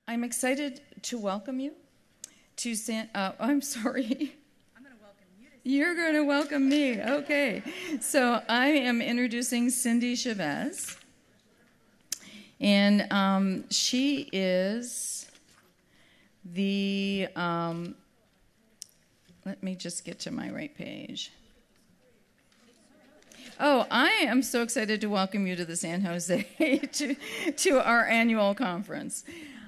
I'm excited to welcome you to I'm sorry. I'm going to welcome you to You're going to welcome me. Okay. So I am introducing Cindy Chavez. And she is the, let me just get to my right page. Oh, I am so excited to welcome you to the San Jose, to our annual conference.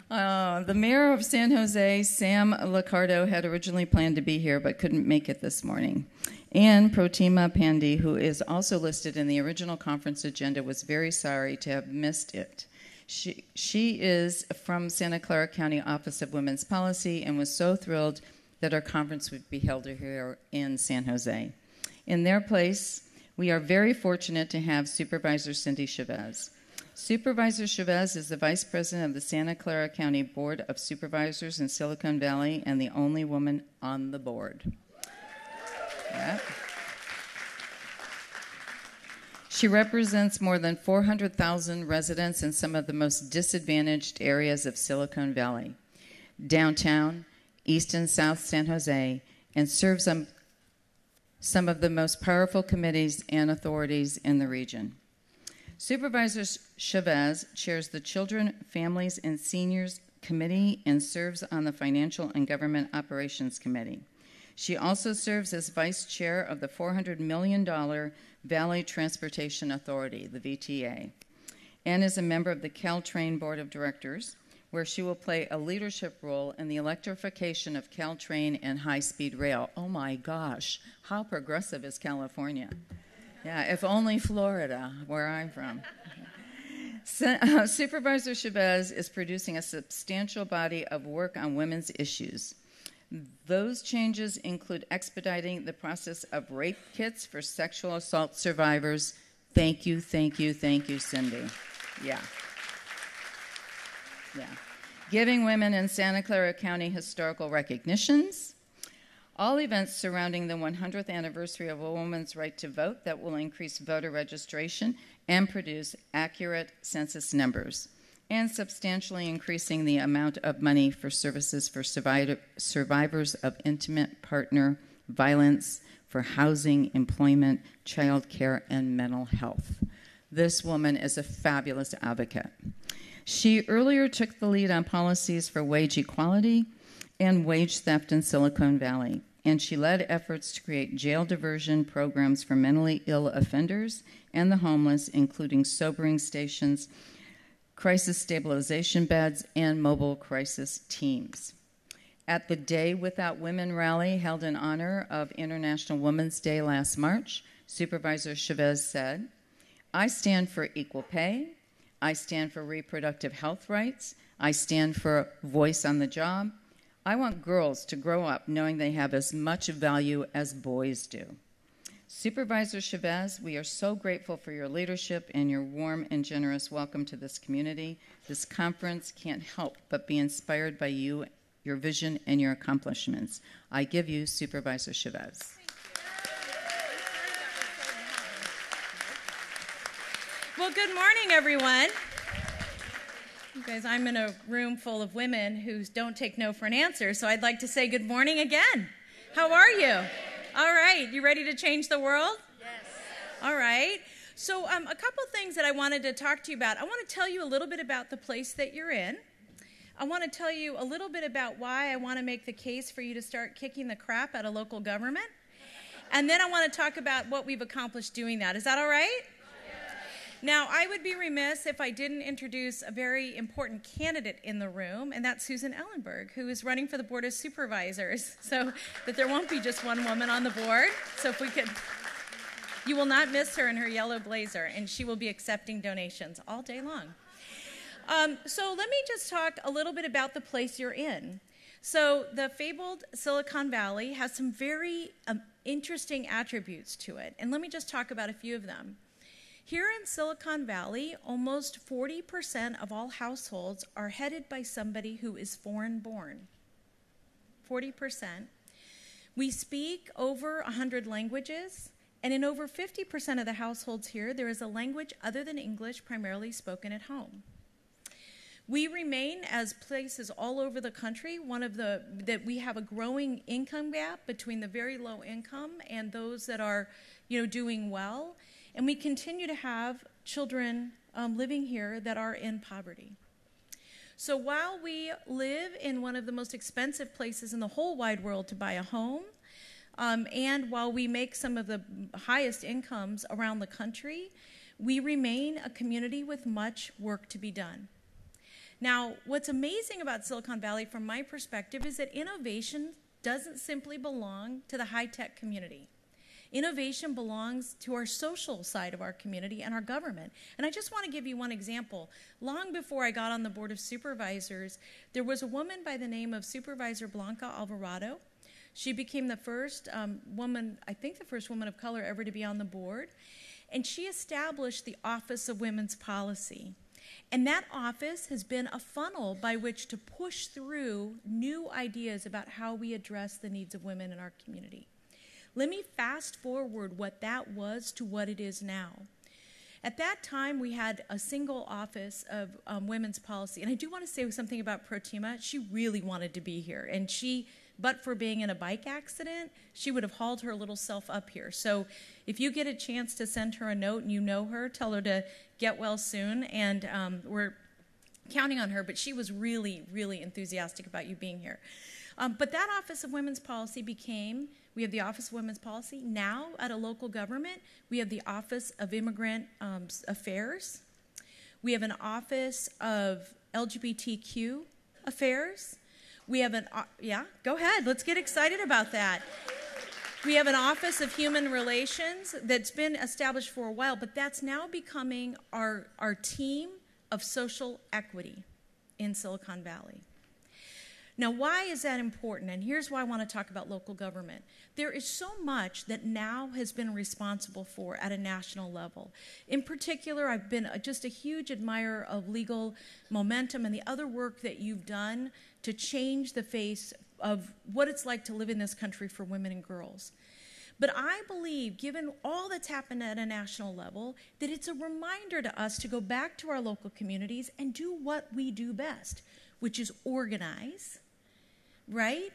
The mayor of San Jose, Sam Liccardo, had originally planned to be here but couldn't make it this morning. And Protima Pandey, who is also listed in the original conference agenda, was very sorry to have missed it. She is from Santa Clara County Office of Women's Policy and was so thrilled that our conference would be held here in San Jose. In their place, we are very fortunate to have Supervisor Cindy Chavez. Supervisor Chavez is the Vice President of the Santa Clara County Board of Supervisors in Silicon Valley and the only woman on the board. Yeah. She represents more than 400,000 residents in some of the most disadvantaged areas of Silicon Valley, downtown, East and South San Jose, and serves on some of the most powerful committees and authorities in the region. Supervisor Chavez chairs the Children, Families, and Seniors Committee and serves on the Financial and Government Operations Committee. She also serves as vice chair of the $400 million Valley Transportation Authority, the VTA, and is a member of the Caltrain Board of Directors, where she will play a leadership role in the electrification of Caltrain and high-speed rail. Oh my gosh, how progressive is California? Yeah, if only Florida, where I'm from. Supervisor Chavez is producing a substantial body of work on women's issues. Those changes include expediting the process of rape kits for sexual assault survivors. Thank you, thank you, thank you, Cindy. Yeah. Giving women in Santa Clara County historical recognitions. All events surrounding the 100th anniversary of a woman's right to vote that will increase voter registration and produce accurate census numbers, and substantially increasing the amount of money for services for survivors of intimate partner violence, for housing, employment, child care, and mental health. This woman is a fabulous advocate. She earlier took the lead on policies for wage equality and wage theft in Silicon Valley, and she led efforts to create jail diversion programs for mentally ill offenders and the homeless, including sobering stations, crisis stabilization beds, and mobile crisis teams. At the Day Without Women rally held in honor of International Women's Day last March, Supervisor Chavez said, "I stand for equal pay, I stand for reproductive health rights, I stand for voice on the job. I want girls to grow up knowing they have as much value as boys do." Supervisor Chavez, we are so grateful for your leadership and your warm and generous welcome to this community. This conference can't help but be inspired by you, your vision, and your accomplishments. I give you Supervisor Chavez. Well, good morning, everyone. You guys, I'm in a room full of women who don't take no for an answer, so I'd like to say good morning again. How are you? All right, you ready to change the world? Yes. All right. So a couple things that I wanted to talk to you about. I want to tell you a little bit about the place that you're in. I want to tell you a little bit about why I want to make the case for you to start kicking the crap out of local government. And then I want to talk about what we've accomplished doing that. Is that all right? Now, I would be remiss if I didn't introduce a very important candidate in the room, and that's Susan Ellenberg, who is running for the Board of Supervisors, so that there won't be just one woman on the board. So if we could, you will not miss her in her yellow blazer, and she will be accepting donations all day long. So let me just talk a little bit about the place you're in. So the fabled Silicon Valley has some very interesting attributes to it, and let me just talk about a few of them. Here in Silicon Valley, almost 40% of all households are headed by somebody who is foreign-born. 40%. We speak over 100 languages, and in over 50% of the households here, there is a language other than English primarily spoken at home. We remain, as places all over the country, that we have a growing income gap between the very low income and those that are, doing well. And we continue to have children living here that are in poverty. So while we live in one of the most expensive places in the whole wide world to buy a home, and while we make some of the highest incomes around the country, we remain a community with much work to be done. Now, what's amazing about Silicon Valley from my perspective is that innovation doesn't simply belong to the high-tech community. Innovation belongs to our social side of our community and our government. And I just want to give you one example. Long before I got on the Board of Supervisors, there was a woman by the name of Supervisor Blanca Alvarado. She became the first woman, I think the first woman of color ever to be on the board. And she established the Office of Women's Policy. And that office has been a funnel by which to push through new ideas about how we address the needs of women in our community. Let me fast forward what that was to what it is now. At that time, we had a single office of women's policy. And I do want to say something about Protima. She really wanted to be here. And but for being in a bike accident, she would have hauled her little self up here. So if you get a chance to send her a note and you know her, tell her to get well soon. And we're counting on her, but she was really, really enthusiastic about you being here. But that Office of Women's Policy we have the Office of Women's Policy. Now, at a local government, we have the Office of Immigrant Affairs. We have an Office of LGBTQ Affairs. We have go ahead. Let's get excited about that. We have an Office of Human Relations that's been established for a while, but that's now becoming our team of social equity in Silicon Valley. Now, why is that important? And here's why I want to talk about local government. There is so much that now has been responsible for at a national level. In particular, I've been just a huge admirer of Legal Momentum and the other work that you've done to change the face of what it's like to live in this country for women and girls. But I believe, given all that's happened at a national level, that it's a reminder to us to go back to our local communities and do what we do best, which is organize, right?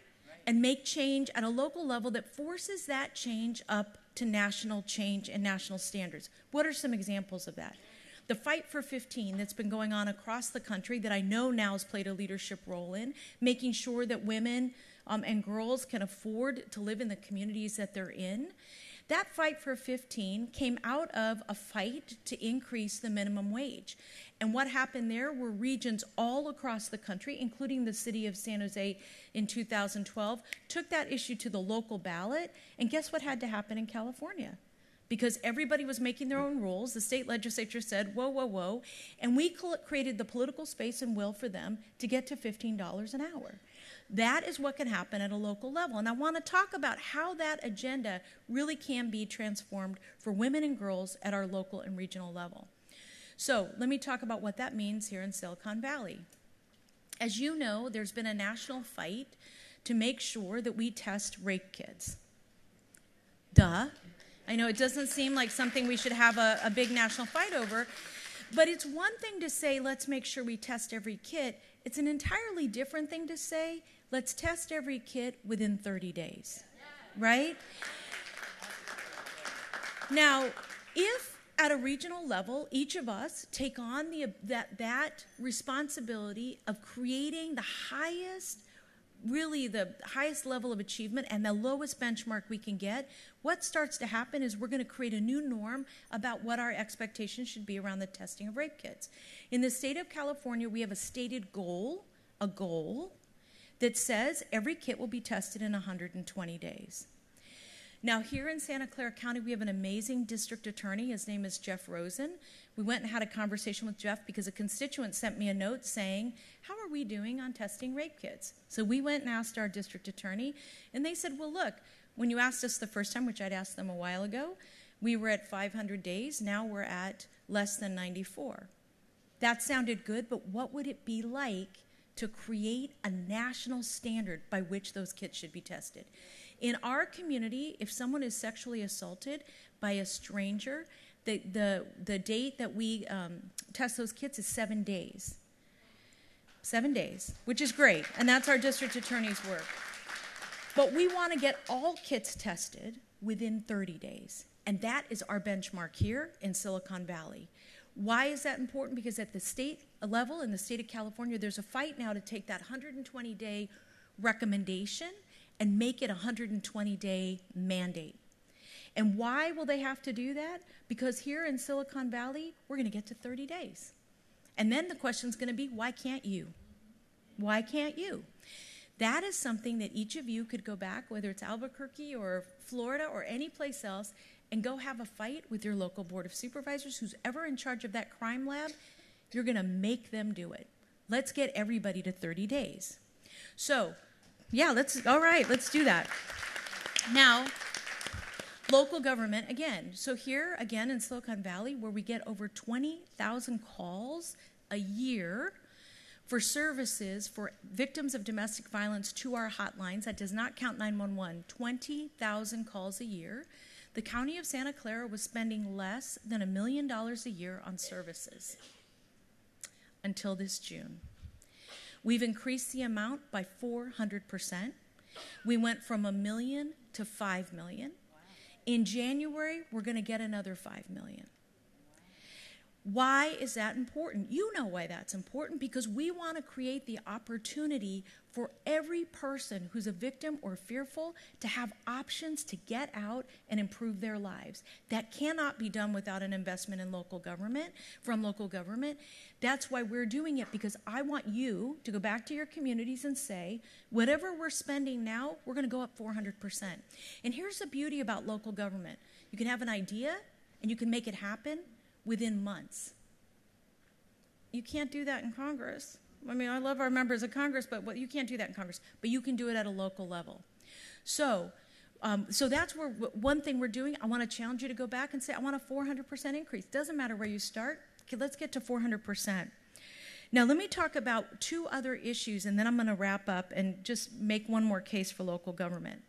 And make change at a local level that forces that change up to national change and national standards. What are some examples of that? The Fight for 15 that's been going on across the country that I know now has played a leadership role in, making sure that women and girls can afford to live in the communities that they're in. That Fight for 15 came out of a fight to increase the minimum wage. And what happened there were regions all across the country, including the city of San Jose in 2012, took that issue to the local ballot. And guess what had to happen in California? Because everybody was making their own rules, the state legislature said, whoa, whoa, whoa. And we created the political space and will for them to get to $15 an hour. That is what can happen at a local level. And I want to talk about how that agenda really can be transformed for women and girls at our local and regional level. So let me talk about what that means here in Silicon Valley. As you know, there's been a national fight to make sure that we test rape kits. Duh. I know it doesn't seem like something we should have a big national fight over, but it's one thing to say, let's make sure we test every kit. It's an entirely different thing to say, let's test every kit within 30 days, right? Now, if at a regional level, each of us take on that responsibility of creating the highest level of achievement and the lowest benchmark we can get, what starts to happen is we're going to create a new norm about what our expectations should be around the testing of rape kits. In the state of California, we have a stated goal, that says every kit will be tested in 120 days. Now, here in Santa Clara County, we have an amazing district attorney. His name is Jeff Rosen. We went and had a conversation with Jeff because a constituent sent me a note saying, how are we doing on testing rape kits? So we went and asked our district attorney, and they said, well, look, when you asked us the first time, which I'd asked them a while ago, we were at 500 days. Now we're at less than 94. That sounded good, but what would it be like to create a national standard by which those kits should be tested? In our community, if someone is sexually assaulted by a stranger, the date that we test those kits is 7 days. 7 days, which is great, and that's our district attorney's work. But we want to get all kits tested within 30 days, and that is our benchmark here in Silicon Valley. Why is that important? Because at the state level, in the state of California, there's a fight now to take that 120-day recommendation and make it a 120-day mandate. And why will they have to do that? Because here in Silicon Valley, we're going to get to 30 days. And then the question's going to be, why can't you? Why can't you? That is something that each of you could go back, whether it's Albuquerque or Florida or any place else, and go have a fight with your local board of supervisors, who's ever in charge of that crime lab. You're going to make them do it. Let's get everybody to 30 days. So, yeah, let's do that. Now, local government, again. So here, again, in Silicon Valley, where we get over 20,000 calls a year for services for victims of domestic violence to our hotlines. That does not count 911. 20,000 calls a year. The county of Santa Clara was spending less than $1 million a year on services until this June. We've increased the amount by 400%. We went from $1 million to $5 million. In January, we're going to get another $5 million. Why is that important? You know why that's important, because we want to create the opportunity for every person who's a victim or fearful to have options to get out and improve their lives. That cannot be done without an investment in local government, from local government. That's why we're doing it, because I want you to go back to your communities and say, whatever we're spending now, we're going to go up 400%. And here's the beauty about local government. You can have an idea and you can make it happen within months. You can't do that in Congress. I mean, I love our members of Congress, but you can't do that in Congress. But you can do it at a local level. So that's where one thing we're doing. I want to challenge you to go back and say, I want a 400% increase. Doesn't matter where you start. Okay, let's get to 400%. Now, let me talk about two other issues, and then I'm going to wrap up and just make one more case for local government.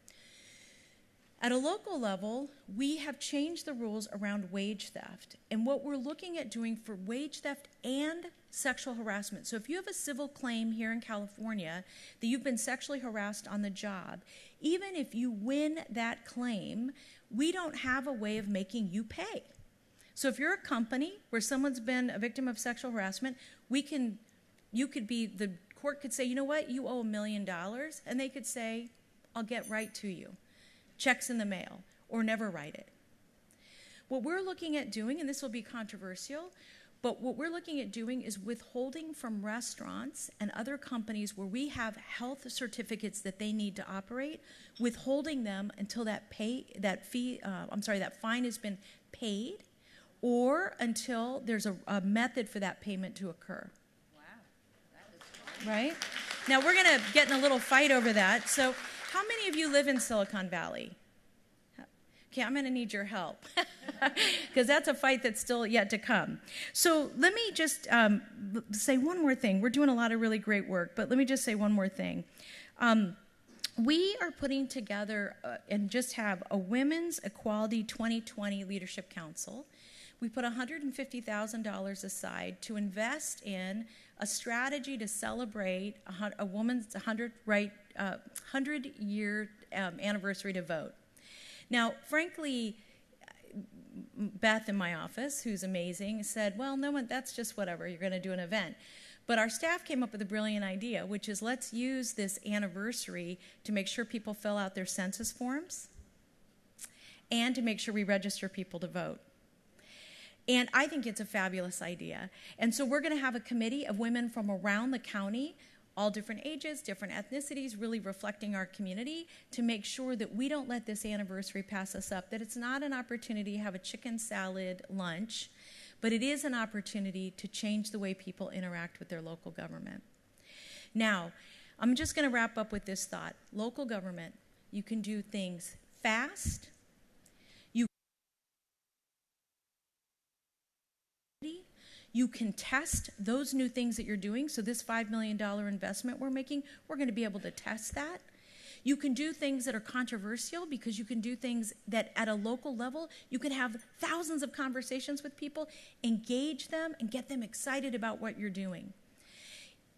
At a local level, we have changed the rules around wage theft. And what we're looking at doing for wage theft and sexual harassment. So if you have a civil claim here in California that you've been sexually harassed on the job, even if you win that claim, we don't have a way of making you pay. So if you're a company where someone's been a victim of sexual harassment, the court could say, you know what, you owe $1 million, and they could say, I'll get right to you. Checks in the mail, or never write it. What we're looking at doing, and this will be controversial, but what we're looking at doing is withholding from restaurants and other companies where we have health certificates that they need to operate, withholding them until that fine has been paid, or until there's a method for that payment to occur. Wow, that is right? Now we're going to get in a little fight over that. So, how many of you live in Silicon Valley? Okay, I'm going to need your help, because that's a fight that's still yet to come. So let me just say one more thing. We're doing a lot of really great work, but let me just say one more thing. We are putting together and just have a Women's Equality 2020 Leadership Council. We put $150,000 aside to invest in a strategy to celebrate a woman's 100-year anniversary to vote. Now, frankly, Beth in my office, who's amazing, said, well, no one, that's just whatever, you're going to do an event. But our staff came up with a brilliant idea, which is let's use this anniversary to make sure people fill out their census forms and to make sure we register people to vote. And I think it's a fabulous idea. And so we're going to have a committee of women from around the county, all different ages, different ethnicities, really reflecting our community, to make sure that we don't let this anniversary pass us up, that it's not an opportunity to have a chicken salad lunch, but it is an opportunity to change the way people interact with their local government. Now, I'm just going to wrap up with this thought. Local government, you can do things fast. You can test those new things that you're doing. So this $5 million investment we're making, we're going to be able to test that. You can do things that are controversial, because you can do things that at a local level, you can have thousands of conversations with people, engage them, and get them excited about what you're doing.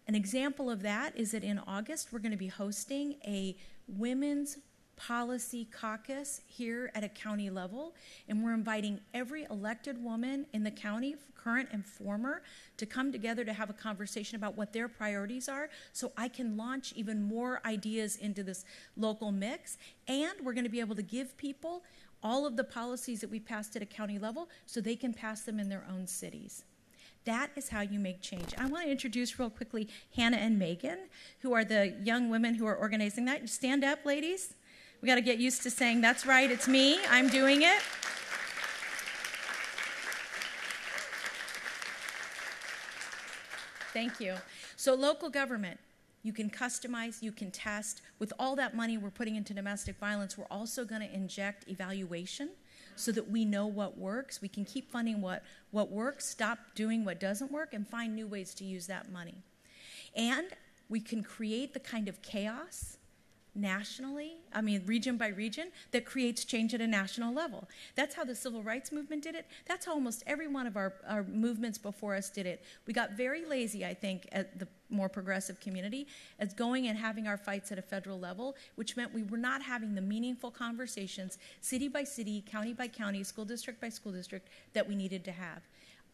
An example of that is that in August, we're going to be hosting a women's policy caucus here at a county level, and we're inviting every elected woman in the county, current and former, to come together to have a conversation about what their priorities are, so I can launch even more ideas into this local mix. And we're going to be able to give people all of the policies that we passed at a county level so they can pass them in their own cities. That is how you make change. I want to introduce real quickly Hannah and Megan, who are the young women who are organizing that. Stand up, ladies. We got to get used to saying, that's right, it's me, I'm doing it. Thank you. So local government, you can customize, you can test. With all that money we're putting into domestic violence, we're also going to inject evaluation so that we know what works. We can keep funding what works, stop doing what doesn't work, and find new ways to use that money. And we can create the kind of chaos nationally, region by region, that creates change at a national level. That's how the civil rights movement did it. That's how almost every one of our movements before us did it. We got very lazy, I think, at the more progressive community, as going and having our fights at a federal level, which meant we were not having the meaningful conversations, city by city, county by county, school district by school district, that we needed to have.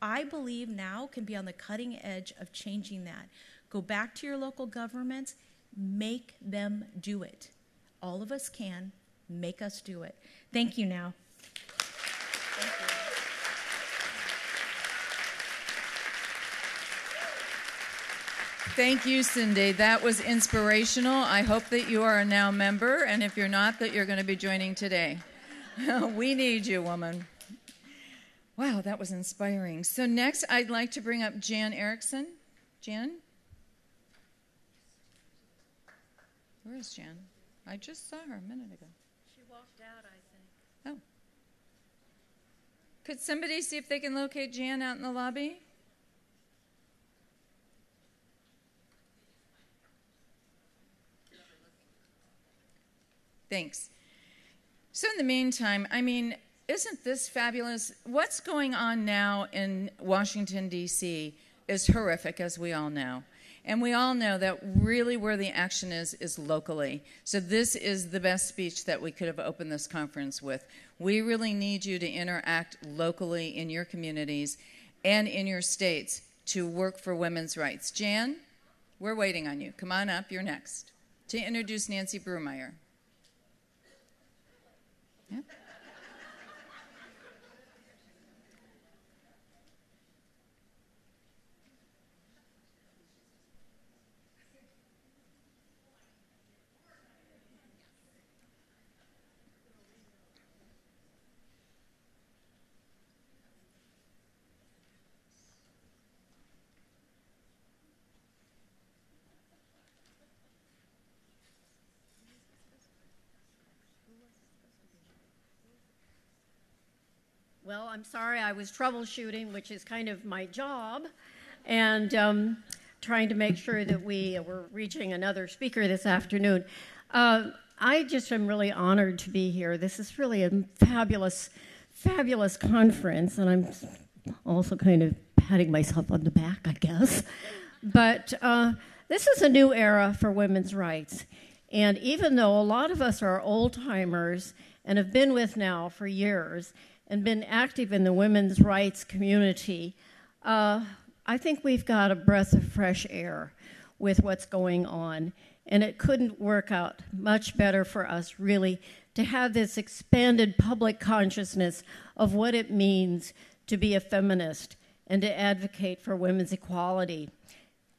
I believe now can be on the cutting edge of changing that. Go back to your local governments, make them do it. All of us can. Make us do it. Thank you now. Thank you, Cindy. That was inspirational. I hope that you are a now member, and if you're not, that you're going to be joining today. We need you, woman. Wow, that was inspiring. So next, I'd like to bring up Jan Erickson. Jan? Where is Jan? I just saw her a minute ago. She walked out, I think. Oh. Could somebody see if they can locate Jan out in the lobby? Thanks. So in the meantime, isn't this fabulous? What's going on now in Washington, D.C. is horrific, as we all know. And we all know that really where the action is locally. So this is the best speech that we could have opened this conference with. We really need you to interact locally in your communities and in your states to work for women's rights. Jan, we're waiting on you. Come on up, you're next. To introduce Nancy Brumeyer. Yep. Well, I'm sorry, I was troubleshooting, which is kind of my job, and trying to make sure that we were reaching another speaker this afternoon. I just am really honored to be here. This is really a fabulous, fabulous conference, and I'm also kind of patting myself on the back, I guess. But this is a new era for women's rights. And even though a lot of us are old-timers and have been with now for years and been active in the women's rights community, I think we've got a breath of fresh air with what's going on. And it couldn't work out much better for us, really, to have this expanded public consciousness of what it means to be a feminist and to advocate for women's equality.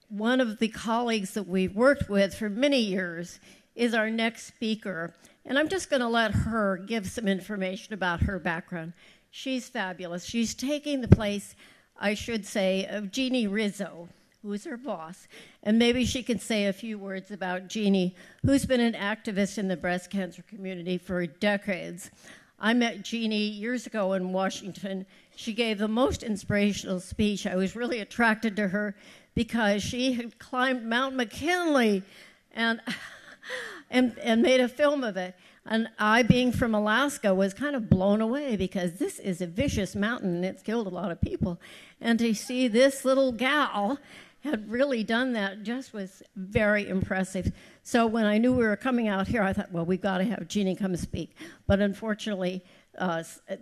One of the colleagues that we've worked with for many years is our next speaker, and I'm just going to let her give some information about her background. She's fabulous. She's taking the place, I should say, of Jeannie Rizzo, who's her boss, and maybe she can say a few words about Jeannie, who's been an activist in the breast cancer community for decades. I met Jeannie years ago in Washington. She gave the most inspirational speech. I was really attracted to her because she had climbed Mount McKinley and made a film of it. And I, being from Alaska, was kind of blown away because this is a vicious mountain and it's killed a lot of people. And to see this little gal had really done that just was very impressive. So when I knew we were coming out here, I thought, well, we've got to have Jeannie come speak. But unfortunately,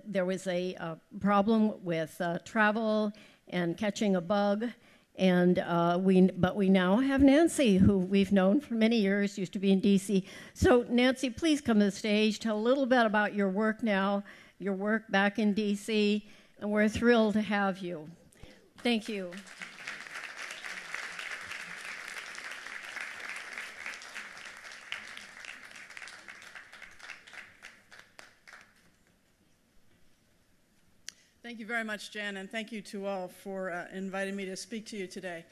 there was a problem with travel and catching a bug. But we now have Nancy, who we've known for many years, used to be in D.C. So Nancy, please come to the stage, tell a little bit about your work now, your work back in D.C., and we're thrilled to have you. Thank you. Thank you very much, Jan, and thank you to all for inviting me to speak to you today.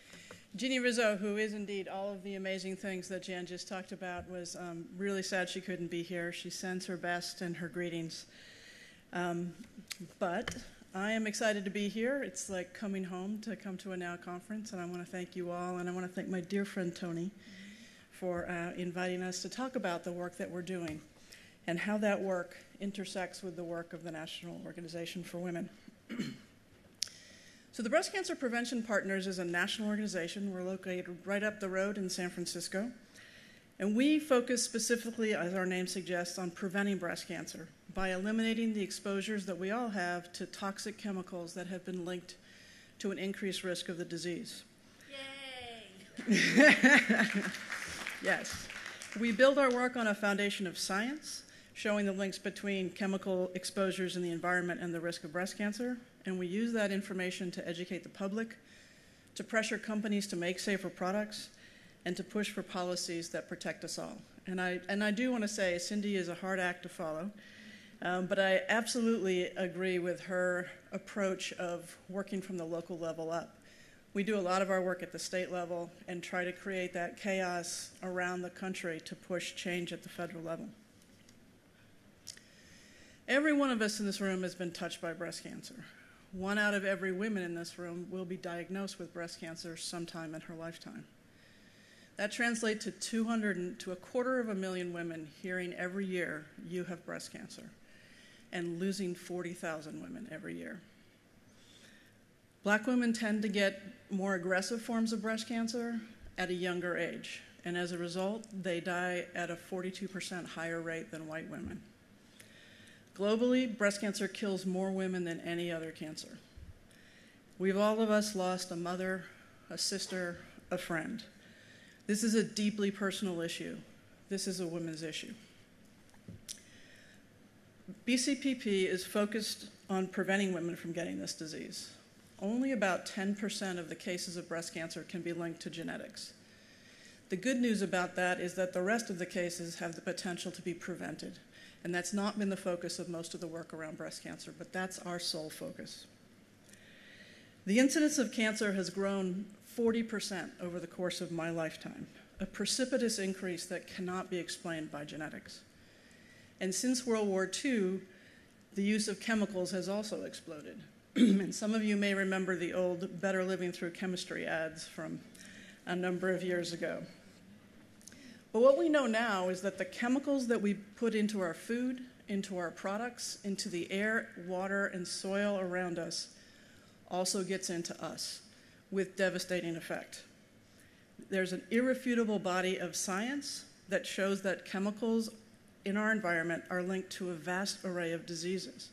Jeannie Rizzo, who is indeed all of the amazing things that Jan just talked about, was really sad she couldn't be here. She sends her best and her greetings. But I am excited to be here. It's like coming home to come to a NOW conference, and I want to thank you all, and I want to thank my dear friend Tony for inviting us to talk about the work that we're doing and how that work intersects with the work of the National Organization for Women. So the Breast Cancer Prevention Partners is a national organization. We're located right up the road in San Francisco. And we focus specifically, as our name suggests, on preventing breast cancer by eliminating the exposures that we all have to toxic chemicals that have been linked to an increased risk of the disease. Yay! Yes. We build our work on a foundation of science, showing the links between chemical exposures in the environment and the risk of breast cancer. And we use that information to educate the public, to pressure companies to make safer products, and to push for policies that protect us all. And I do want to say Cindy is a hard act to follow, but I absolutely agree with her approach of working from the local level up. We do a lot of our work at the state level and try to create that chaos around the country to push change at the federal level. Every one of us in this room has been touched by breast cancer. 1 out of every woman in this room will be diagnosed with breast cancer sometime in her lifetime. That translates to 250,000 women hearing every year, you have breast cancer, and losing 40,000 women every year. Black women tend to get more aggressive forms of breast cancer at a younger age, and as a result, they die at a 42% higher rate than white women. Globally, breast cancer kills more women than any other cancer. We've all of us lost a mother, a sister, a friend. This is a deeply personal issue. This is a women's issue. BCPP is focused on preventing women from getting this disease. Only about 10% of the cases of breast cancer can be linked to genetics. The good news about that is that the rest of the cases have the potential to be prevented. And that's not been the focus of most of the work around breast cancer, but that's our sole focus. The incidence of cancer has grown 40% over the course of my lifetime, a precipitous increase that cannot be explained by genetics. And since World War II, the use of chemicals has also exploded. And some of you may remember the old Better Living Through Chemistry ads from a number of years ago. But what we know now is that the chemicals that we put into our food, into our products, into the air, water, and soil around us also gets into us with devastating effect. There's an irrefutable body of science that shows that chemicals in our environment are linked to a vast array of diseases,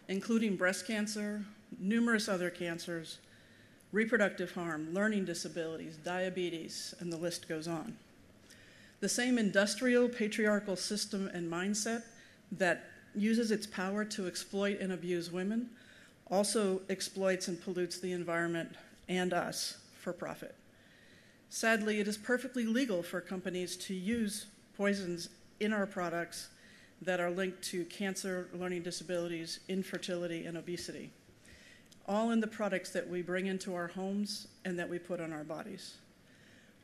including breast cancer, numerous other cancers, reproductive harm, learning disabilities, diabetes, and the list goes on. The same industrial patriarchal system and mindset that uses its power to exploit and abuse women also exploits and pollutes the environment and us for profit. Sadly, it is perfectly legal for companies to use poisons in our products that are linked to cancer, learning disabilities, infertility, and obesity, all in the products that we bring into our homes and that we put on our bodies.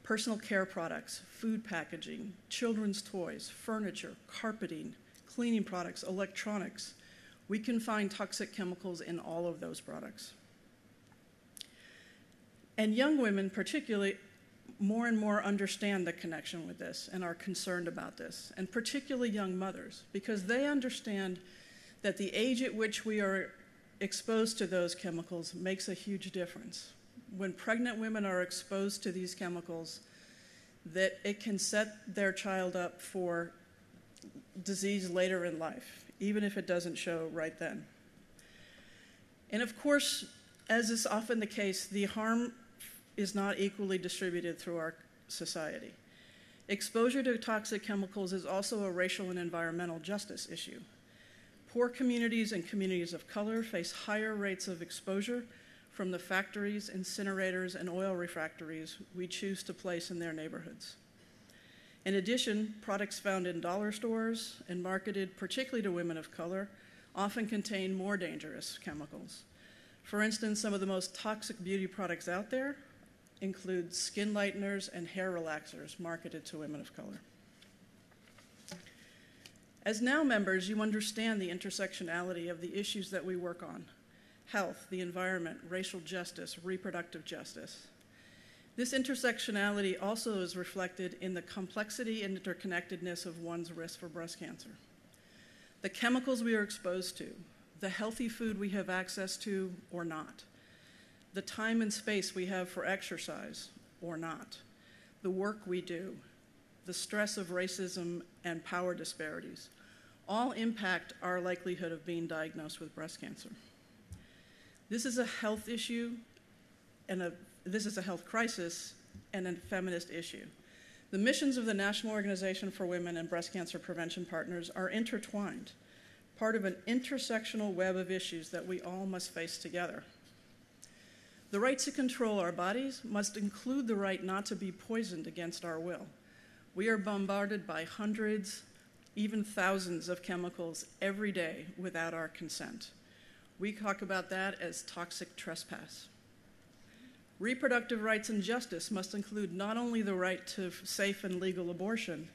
Personal care products, food packaging, children's toys, furniture, carpeting, cleaning products, electronics. We can find toxic chemicals in all of those products. And young women particularly more and more understand the connection with this and are concerned about this, and particularly young mothers, because they understand that the age at which we are exposed to those chemicals makes a huge difference. when pregnant women are exposed to these chemicals, that it can set their child up for disease later in life, even if it doesn't show right then. And of course, as is often the case, the harm is not equally distributed through our society. Exposure to toxic chemicals is also a racial and environmental justice issue. Poor communities and communities of color face higher rates of exposure from the factories, incinerators, and oil refractories we choose to place in their neighborhoods. In addition, products found in dollar stores and marketed particularly to women of color often contain more dangerous chemicals. For instance, some of the most toxic beauty products out there include skin lighteners and hair relaxers marketed to women of color. As NOW members, you understand the intersectionality of the issues that we work on: health, the environment, racial justice, reproductive justice. This intersectionality also is reflected in the complexity and interconnectedness of one's risk for breast cancer. The chemicals we are exposed to, the healthy food we have access to or not, the time and space we have for exercise or not, the work we do, the stress of racism and power disparities, all impact our likelihood of being diagnosed with breast cancer. This is a health issue, and this is a health crisis and a feminist issue. The missions of the National Organization for Women and Breast Cancer Prevention Partners are intertwined, part of an intersectional web of issues that we all must face together. The right to control our bodies must include the right not to be poisoned against our will. We are bombarded by hundreds, even thousands of chemicals every day without our consent. We talk about that as toxic trespass. Reproductive rights and justice must include not only the right to safe and legal abortion,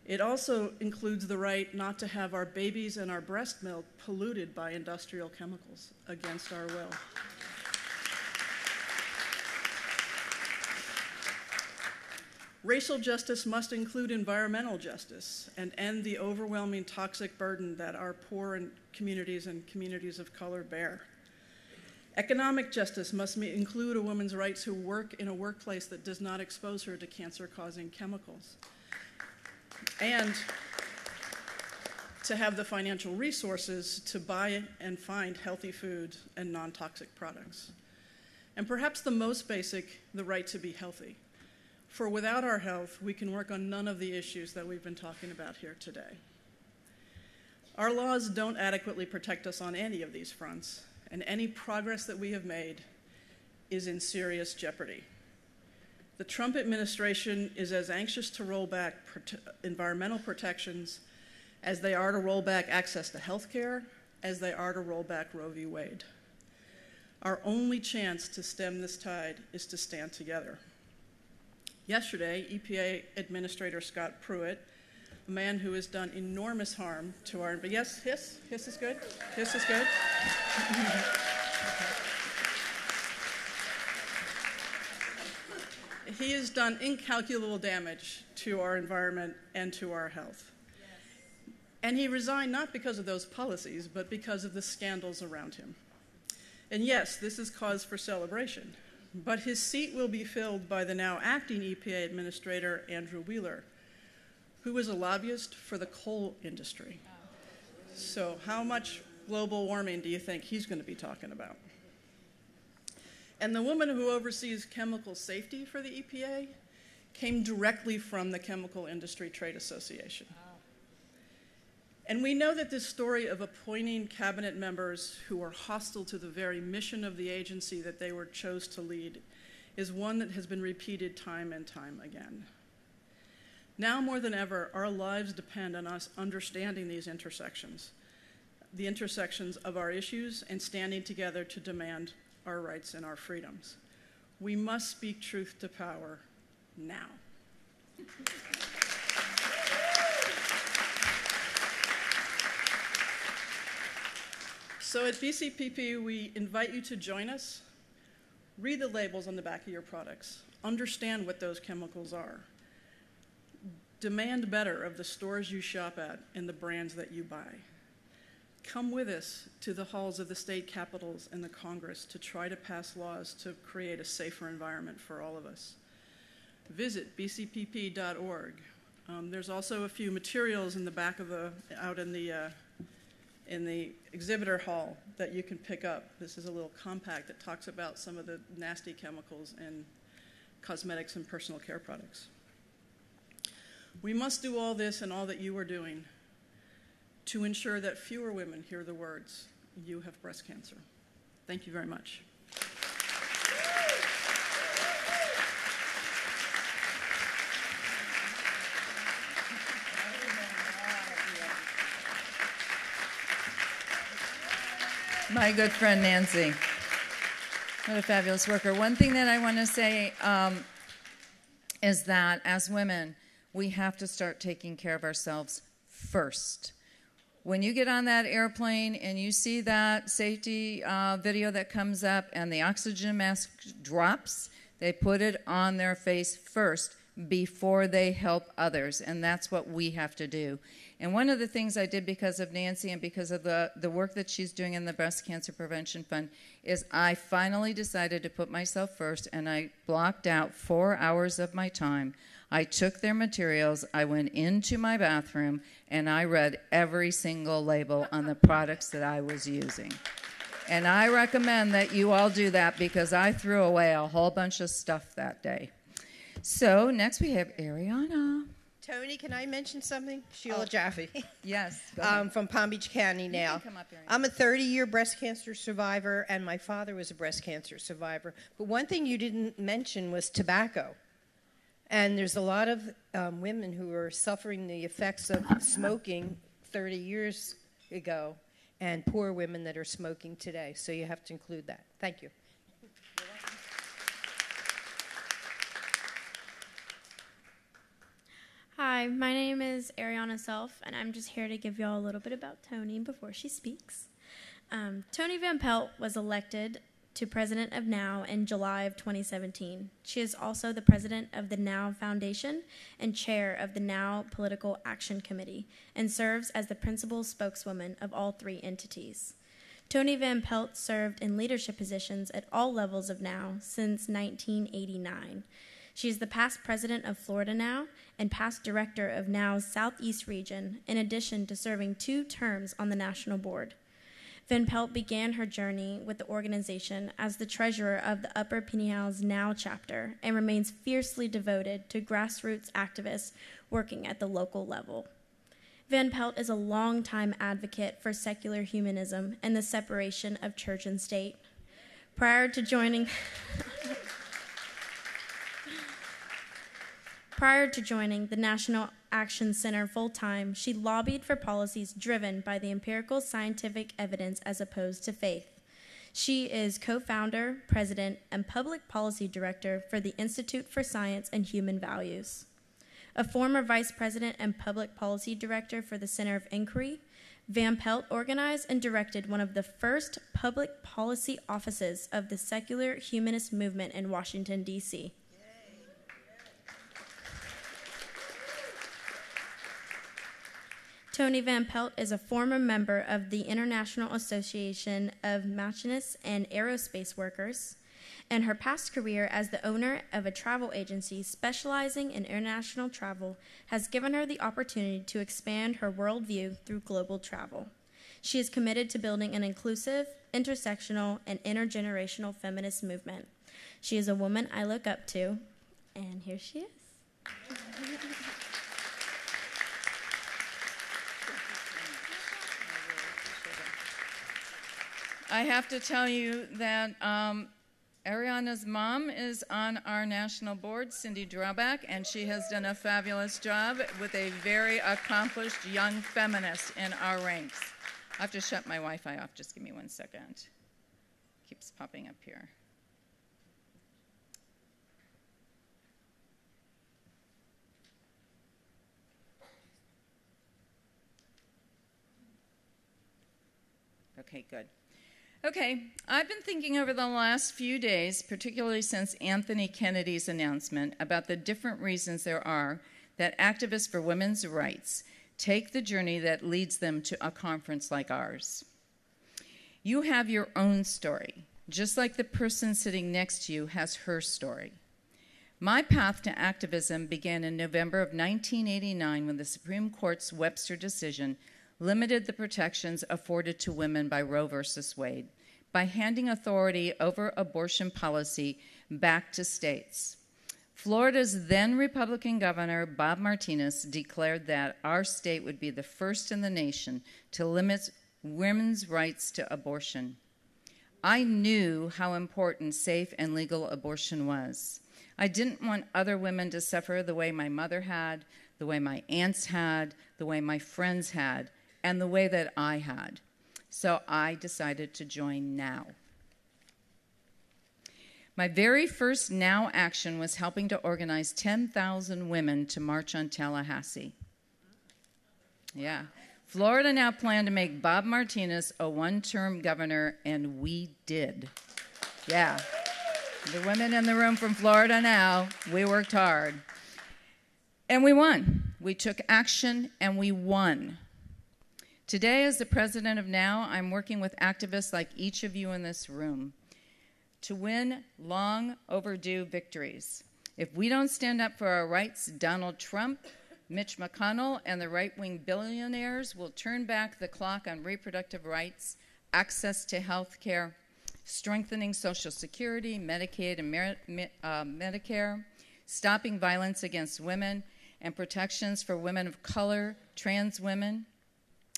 it also includes the right not to have our babies and our breast milk polluted by industrial chemicals against our will. Racial justice must include environmental justice and end the overwhelming toxic burden that our poor communities and communities of color bear. Economic justice must include a woman's right to work in a workplace that does not expose her to cancer-causing chemicals, and to have the financial resources to buy and find healthy food and non-toxic products. And perhaps the most basic, the right to be healthy. For without our health, we can work on none of the issues that we've been talking about here today. Our laws don't adequately protect us on any of these fronts, and any progress that we have made is in serious jeopardy. The Trump administration is as anxious to roll back environmental protections as they are to roll back access to health care, as they are to roll back Roe v. Wade. Our only chance to stem this tide is to stand together. Yesterday, EPA Administrator Scott Pruitt, a man who has done enormous harm to our, but yes, hiss is good, hiss is good. He has done incalculable damage to our environment and to our health. Yes. And he resigned not because of those policies, but because of the scandals around him. And yes, this is cause for celebration, but his seat will be filled by the now acting EPA Administrator, Andrew Wheeler, who is a lobbyist for the coal industry. So how much global warming do you think he's going to be talking about? And the woman who oversees chemical safety for the EPA came directly from the Chemical Industry Trade Association. And we know that this story of appointing cabinet members who are hostile to the very mission of the agency that they were chose to lead is one that has been repeated time and time again. Now more than ever, our lives depend on us understanding these intersections, the intersections of our issues, and standing together to demand our rights and our freedoms. We must speak truth to power now. So at BCPP, we invite you to join us. Read the labels on the back of your products. Understand what those chemicals are. Demand better of the stores you shop at and the brands that you buy. come with us to the halls of the state capitals and the Congress to try to pass laws to create a safer environment for all of us. Visit bcpp.org. There's also a few materials in the back of out in the exhibitor hall that you can pick up. This is a little compact that talks about some of the nasty chemicals in cosmetics and personal care products. We must do all this and all that you are doing to ensure that fewer women hear the words, "You have breast cancer." Thank you very much. My good friend Nancy. What a fabulous worker. One thing that I want to say is that as women, we have to start taking care of ourselves first. When you get on that airplane and you see that safety video that comes up and the oxygen mask drops, they put it on their face first before they help others, and that's what we have to do. And one of the things I did because of Nancy and because of the work that she's doing in the Breast Cancer Prevention Fund is I finally decided to put myself first, and I blocked out 4 hours of my time. I took their materials, I went into my bathroom, and I read every single label on the products that I was using. And I recommend that you all do that because I threw away a whole bunch of stuff that day. So next we have Ariana. Tony, can I mention something? Sheila Jaffe. Yes. Go ahead. From Palm Beach County now. You can come up here. I'm a 30-year breast cancer survivor, and my father was a breast cancer survivor. But one thing you didn't mention was tobacco. And there's a lot of women who are suffering the effects of smoking 30 years ago, and poor women that are smoking today. So you have to include that. Thank you. Hi, my name is Ariana Self, and I'm just here to give you all a little bit about Tony before she speaks. Tony Van Pelt was elected to President of NOW in July of 2017. She is also the president of the NOW Foundation and chair of the NOW Political Action Committee, and serves as the principal spokeswoman of all three entities. Tony Van Pelt served in leadership positions at all levels of NOW since 1989. She is the past president of Florida NOW and past director of NOW's Southeast region, in addition to serving 2 terms on the national board. Van Pelt began her journey with the organization as the treasurer of the Upper Pinheiros NOW chapter and remains fiercely devoted to grassroots activists working at the local level. Van Pelt is a longtime advocate for secular humanism and the separation of church and state. Prior to joining the National Action Center full-time, she lobbied for policies driven by the empirical scientific evidence as opposed to faith. She is co-founder, president, and public policy director for the Institute for Science and Human Values. A former vice president and public policy director for the Center of Inquiry, Van Pelt organized and directed one of the first public policy offices of the secular humanist movement in Washington, D.C. Tony Van Pelt is a former member of the International Association of Machinists and Aerospace Workers, and her past career as the owner of a travel agency specializing in international travel has given her the opportunity to expand her worldview through global travel. She is committed to building an inclusive, intersectional, and intergenerational feminist movement. She is a woman I look up to, and here she is. I have to tell you that Ariana's mom is on our national board, Cindy Drawback, and she has done a fabulous job with a very accomplished young feminist in our ranks. I have to shut my Wi-Fi off. Just give me 1 second. Keeps popping up here. Okay, good. Okay, I've been thinking over the last few days, particularly since Anthony Kennedy's announcement, about the different reasons there are that activists for women's rights take the journey that leads them to a conference like ours. You have your own story, just like the person sitting next to you has her story. My path to activism began in November of 1989 when the Supreme Court's Webster decision limited the protections afforded to women by Roe v. Wade by handing authority over abortion policy back to states. Florida's then Republican Governor, Bob Martinez, declared that our state would be the first in the nation to limit women's rights to abortion. I knew how important safe and legal abortion was. I didn't want other women to suffer the way my mother had, the way my aunts had, the way my friends had, and the way that I had. So I decided to join NOW. My very first NOW action was helping to organize 10,000 women to march on Tallahassee. Yeah. Florida now planned to make Bob Martinez a one-term governor, and we did. Yeah. The women in the room from Florida now, we worked hard. And we won. We took action, and we won. Today, as the president of NOW, I'm working with activists like each of you in this room to win long overdue victories. If we don't stand up for our rights, Donald Trump, Mitch McConnell, and the right-wing billionaires will turn back the clock on reproductive rights, access to health care, strengthening Social Security, Medicaid, and Medicare, stopping violence against women, and protections for women of color, trans women,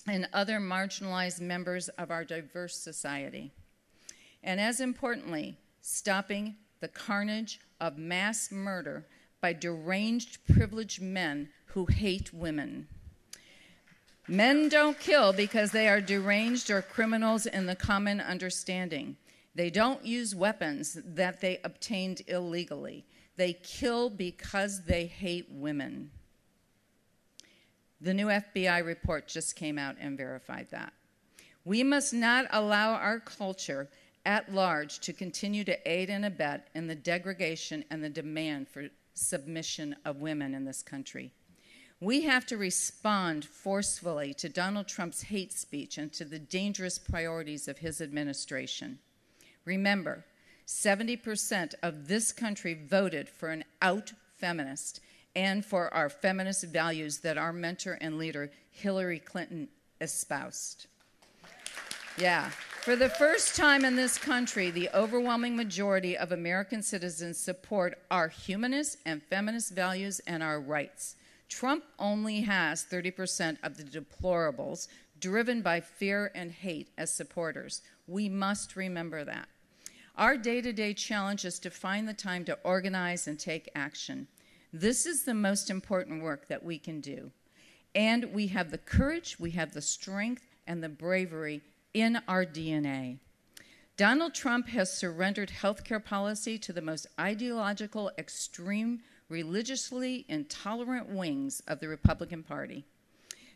and other marginalized members of our diverse society. And as importantly, stopping the carnage of mass murder by deranged, privileged men who hate women. Men don't kill because they are deranged or criminals in the common understanding. They don't use weapons that they obtained illegally. They kill because they hate women. The new FBI report just came out and verified that. We must not allow our culture at large to continue to aid and abet in the degradation and the demand for submission of women in this country. We have to respond forcefully to Donald Trump's hate speech and to the dangerous priorities of his administration. Remember, 70% of this country voted for an out feminist and for our feminist values that our mentor and leader, Hillary Clinton, espoused. Yeah. For the first time in this country, the overwhelming majority of American citizens support our humanist and feminist values and our rights. Trump only has 30% of the deplorables driven by fear and hate as supporters. We must remember that. Our day-to-day challenge is to find the time to organize and take action. This is the most important work that we can do. And we have the courage, we have the strength, and the bravery in our DNA. Donald Trump has surrendered healthcare policy to the most ideological, extreme, religiously intolerant wings of the Republican Party.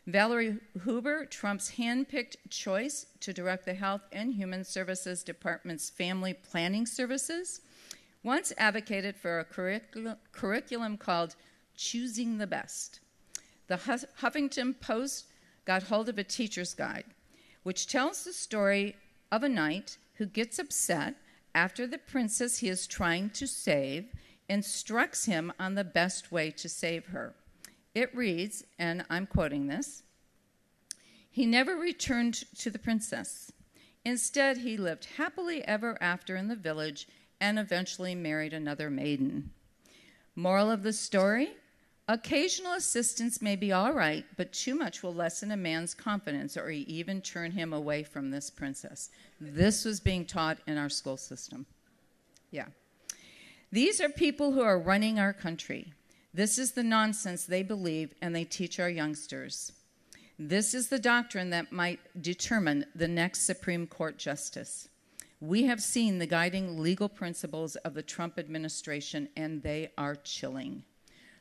Valerie Huber, Trump's hand-picked choice to direct the Health and Human Services Department's Family Planning Services, once advocated for a curriculum called Choosing the Best. The Huffington Post got hold of a teacher's guide, which tells the story of a knight who gets upset after the princess he is trying to save instructs him on the best way to save her. It reads, and I'm quoting this, "He never returned to the princess. Instead, he lived happily ever after in the village and eventually married another maiden." Moral of the story? Occasional assistance may be all right, but too much will lessen a man's confidence or even turn him away from this princess. This was being taught in our school system. Yeah. These are people who are running our country. This is the nonsense they believe and they teach our youngsters. This is the doctrine that might determine the next Supreme Court justice. We have seen the guiding legal principles of the Trump administration, and they are chilling.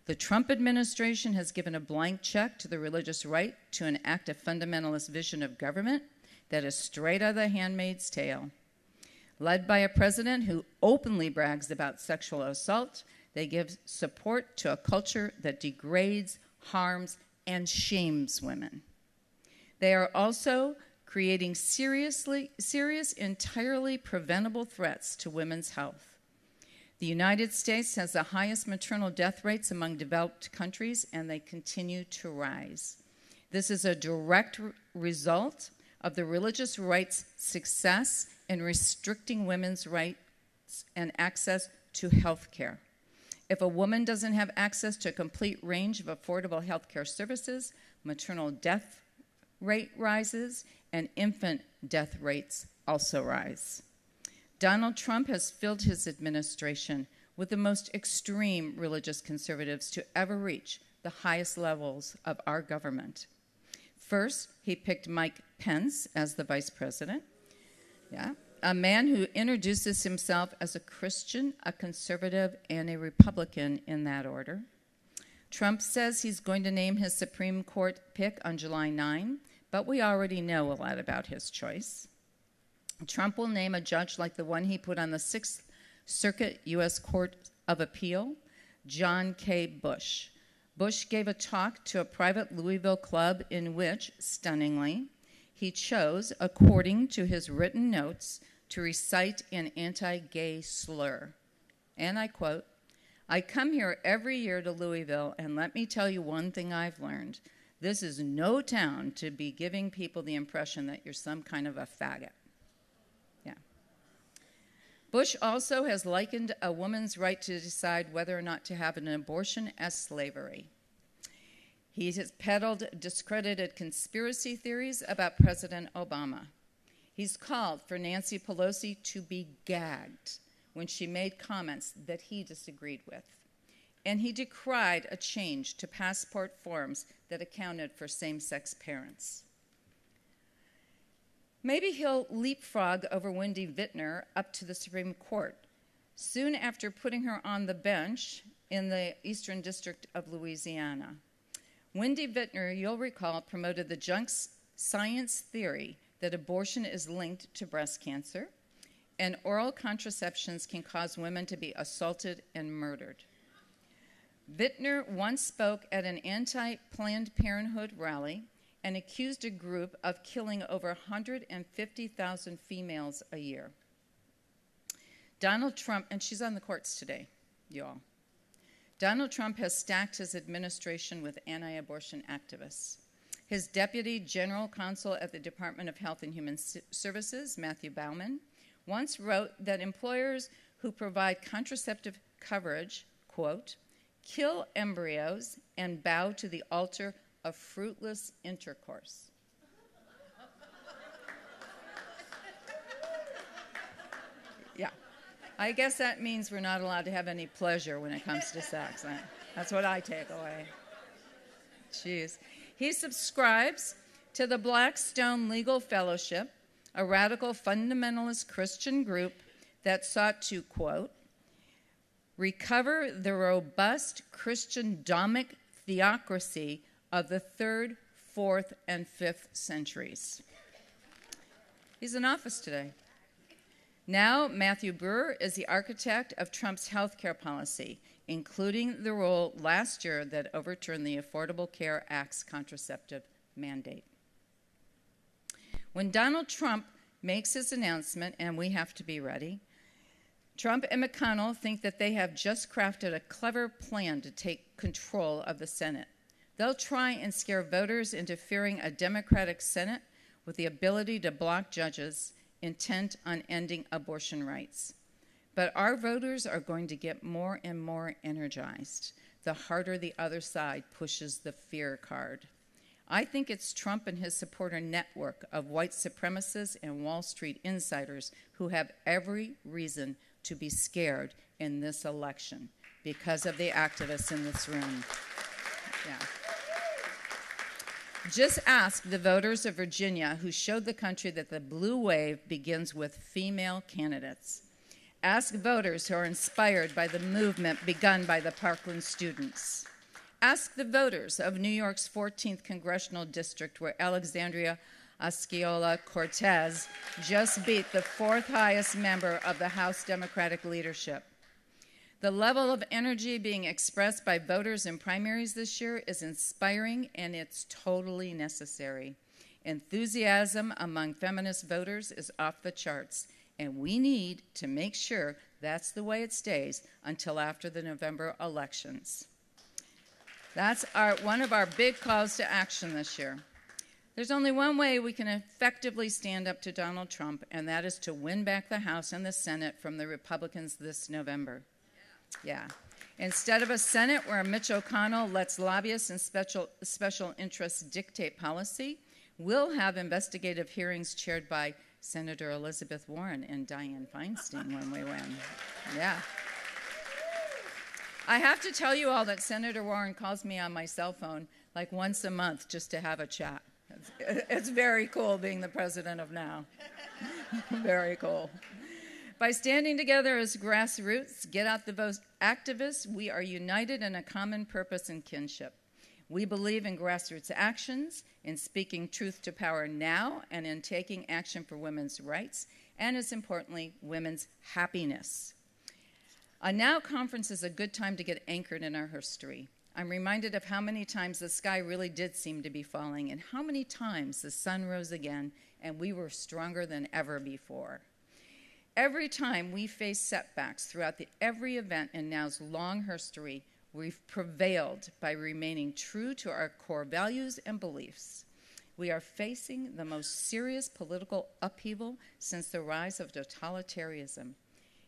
The Trump administration has given a blank check to the religious right to enact a fundamentalist vision of government that is straight out of The Handmaid's Tale. Led by a president who openly brags about sexual assault, they give support to a culture that degrades, harms, and shames women. They are also creating serious, entirely preventable threats to women's health. The United States has the highest maternal death rates among developed countries, and they continue to rise. This is a direct result of the religious right's success in restricting women's rights and access to health care. If a woman doesn't have access to a complete range of affordable health care services, maternal death rate rises and infant death rates also rise. Donald Trump has filled his administration with the most extreme religious conservatives to ever reach the highest levels of our government. First, he picked Mike Pence as the vice president. A man who introduces himself as a Christian, a conservative, and a Republican in that order. Trump says he's going to name his Supreme Court pick on July 9, but we already know a lot about his choice. Trump will name a judge like the one he put on the Sixth Circuit U.S. Court of Appeal, John K. Bush. Bush gave a talk to a private Louisville club in which, stunningly, he chose, according to his written notes, to recite an anti-gay slur. And I quote, "I come here every year to Louisville, and let me tell you one thing I've learned. This is no town to be giving people the impression that you're some kind of a faggot." Yeah. Bush also has likened a woman's right to decide whether or not to have an abortion as slavery. He has peddled discredited conspiracy theories about President Obama. He's called for Nancy Pelosi to be gagged when she made comments that he disagreed with. And he decried a change to passport forms that accounted for same-sex parents. Maybe he'll leapfrog over Wendy Vintner up to the Supreme Court, soon after putting her on the bench in the Eastern District of Louisiana. Wendy Vintner, you'll recall, promoted the junk science theory that abortion is linked to breast cancer and oral contraceptions can cause women to be assaulted and murdered. Vintner once spoke at an anti-Planned Parenthood rally and accused a group of killing over 150,000 females a year. Donald Trump, and she's on the courts today, y'all. Donald Trump has stacked his administration with anti-abortion activists. His deputy general counsel at the Department of Health and Human Services, Matthew Bauman, once wrote that employers who provide contraceptive coverage, quote, kill embryos and bow to the altar of fruitless intercourse. Yeah. I guess that means we're not allowed to have any pleasure when it comes to sex. That's what I take away. Jeez. He subscribes to the Blackstone Legal Fellowship, a radical fundamentalist Christian group that sought to, quote, recover the robust Christian Dhammic theocracy of the 3rd, 4th, and 5th centuries. He's in office today. Now, Matthew Brewer is the architect of Trump's health care policy, including the role last year that overturned the Affordable Care Act's contraceptive mandate. When Donald Trump makes his announcement, and we have to be ready, Trump and McConnell think that they have just crafted a clever plan to take control of the Senate. They'll try and scare voters into fearing a Democratic Senate with the ability to block judges intent on ending abortion rights. But our voters are going to get more and more energized the harder the other side pushes the fear card. I think it's Trump and his supporter network of white supremacists and Wall Street insiders who have every reason to be scared in this election because of the activists in this room. Yeah. Just ask the voters of Virginia who showed the country that the blue wave begins with female candidates. Ask voters who are inspired by the movement begun by the Parkland students. Ask the voters of New York's 14th Congressional District, where Alexandria Ocasio-Cortez just beat the 4th highest member of the House Democratic leadership. The level of energy being expressed by voters in primaries this year is inspiring, and it's totally necessary. Enthusiasm among feminist voters is off the charts, and we need to make sure that's the way it stays until after the November elections. That's one of our big calls to action this year. There's only one way we can effectively stand up to Donald Trump, and that is to win back the House and the Senate from the Republicans this November. Yeah. Instead of a Senate where Mitch McConnell lets lobbyists and special interests dictate policy, we'll have investigative hearings chaired by Senator Elizabeth Warren and Dianne Feinstein when we win. Yeah. I have to tell you all that Senator Warren calls me on my cell phone like once a month just to have a chat. It's very cool being the president of now. Very cool. By standing together as grassroots, get out the vote activists, we are united in a common purpose and kinship. We believe in grassroots actions, in speaking truth to power now, and in taking action for women's rights, and as importantly, women's happiness. A Now conference is a good time to get anchored in our history. I'm reminded of how many times the sky really did seem to be falling, and how many times the sun rose again, and we were stronger than ever before. Every time we face setbacks throughout every event in Now's long history, we've prevailed by remaining true to our core values and beliefs. We are facing the most serious political upheaval since the rise of totalitarianism.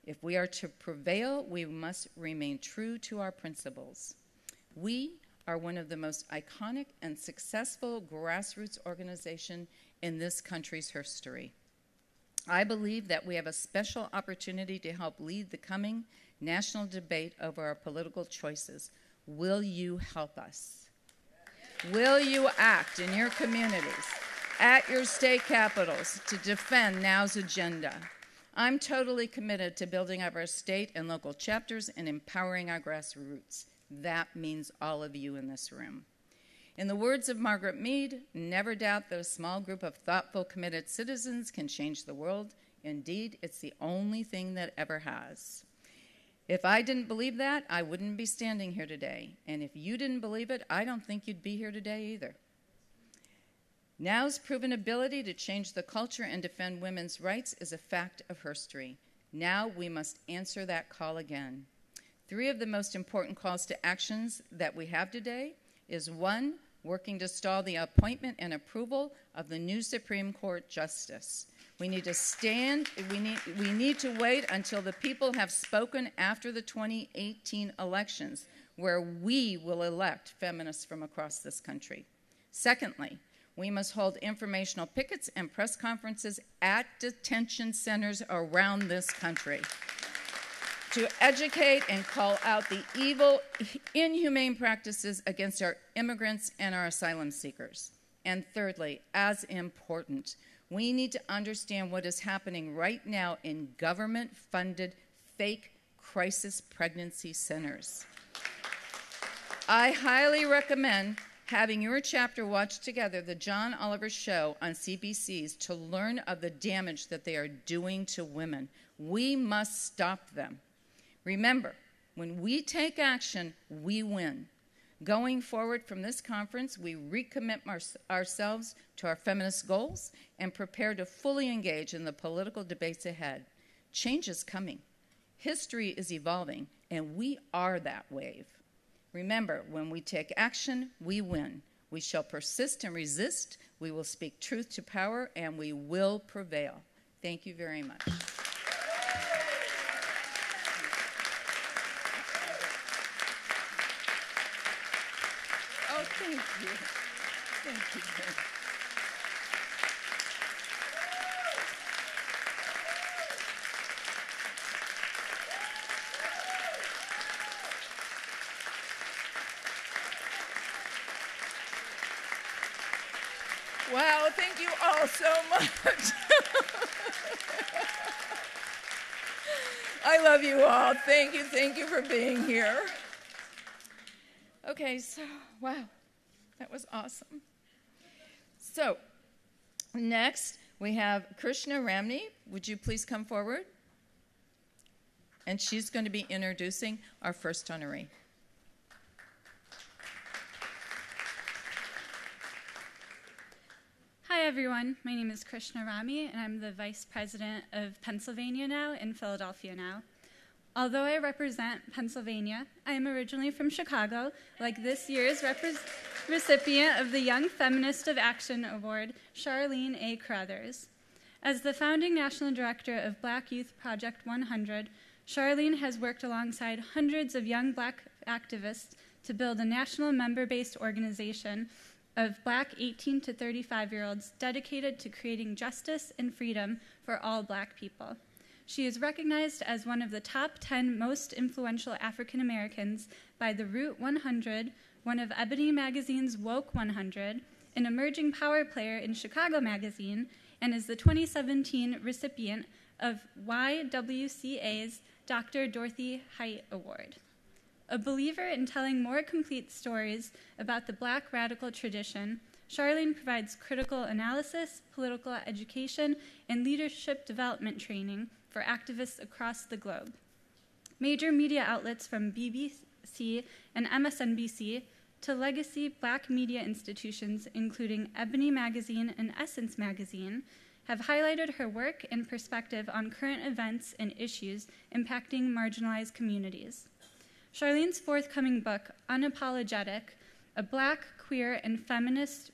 If we are to prevail, we must remain true to our principles. We are one of the most iconic and successful grassroots organizations in this country's history. I believe that we have a special opportunity to help lead the coming national debate over our political choices. Will you help us? Will you act in your communities, at your state capitals, to defend Now's agenda? I'm totally committed to building up our state and local chapters and empowering our grassroots. That means all of you in this room. In the words of Margaret Mead, never doubt that a small group of thoughtful, committed citizens can change the world. Indeed, it's the only thing that ever has. If I didn't believe that, I wouldn't be standing here today. And if you didn't believe it, I don't think you'd be here today either. Now's proven ability to change the culture and defend women's rights is a fact of history. Now we must answer that call again. 3 of the most important calls to actions that we have today is 1, working to stall the appointment and approval of the new Supreme Court justice. We need to wait until the people have spoken after the 2018 elections, where we will elect feminists from across this country. Secondly, we must hold informational pickets and press conferences at detention centers around this country to educate and call out the evil, inhumane practices against our immigrants and our asylum seekers. And thirdly, as important, we need to understand what is happening right now in government-funded fake crisis pregnancy centers. I highly recommend having your chapter watch together the John Oliver Show on CBC's to learn of the damage that they are doing to women. We must stop them. Remember, when we take action, we win. Going forward from this conference, we recommit ourselves to our feminist goals and prepare to fully engage in the political debates ahead. Change is coming. History is evolving, and we are that wave. Remember, when we take action, we win. We shall persist and resist. We will speak truth to power, and we will prevail. Thank you very much. Oh, thank you. Thank you. Wow, thank you all so much. I love you all. Thank you for being here. Okay, so, wow, that was awesome. So, next we have Krishna Ramney. Would you please come forward? and she's going to be introducing our first honoree. Hi everyone, my name is Krishna Rami and I'm the Vice President of Pennsylvania Now in Philadelphia Now. Although I represent Pennsylvania, I am originally from Chicago, like this year's recipient of the Young Feminist of Action Award, Charlene A. Crothers. As the founding National Director of Black Youth Project 100, Charlene has worked alongside hundreds of young Black activists to build a national member-based organization of Black 18 to 35-year-olds dedicated to creating justice and freedom for all Black people. She is recognized as one of the top 10 most influential African Americans by the Root 100, one of Ebony Magazine's Woke 100, an emerging power player in Chicago Magazine, and is the 2017 recipient of YWCA's Dr. Dorothy Height Award. A believer in telling more complete stories about the Black radical tradition, Charlene provides critical analysis, political education, and leadership development training for activists across the globe. Major media outlets from BBC and MSNBC to legacy Black media institutions, including Ebony Magazine and Essence Magazine, have highlighted her work and perspective on current events and issues impacting marginalized communities. Charlene's forthcoming book, Unapologetic, A Black, Queer, and Feminist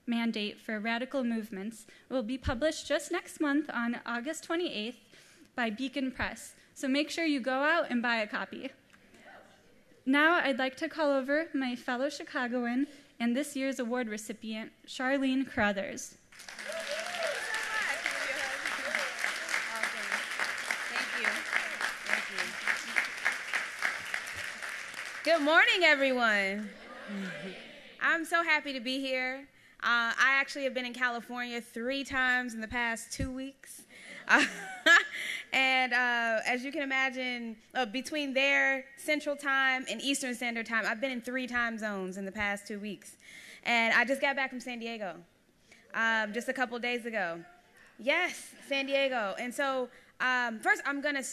Mandate for Radical Movements, will be published just next month on August 28th by Beacon Press, so make sure you go out and buy a copy. Now I'd like to call over my fellow Chicagoan and this year's award recipient, Charlene Crothers. Good morning, everyone. I'm so happy to be here. I actually have been in California 3 times in the past 2 weeks. And as you can imagine, between their Central Time and Eastern Standard Time, I've been in 3 time zones in the past 2 weeks. And I just got back from San Diego just a couple days ago. Yes, San Diego. And so first, I'm going to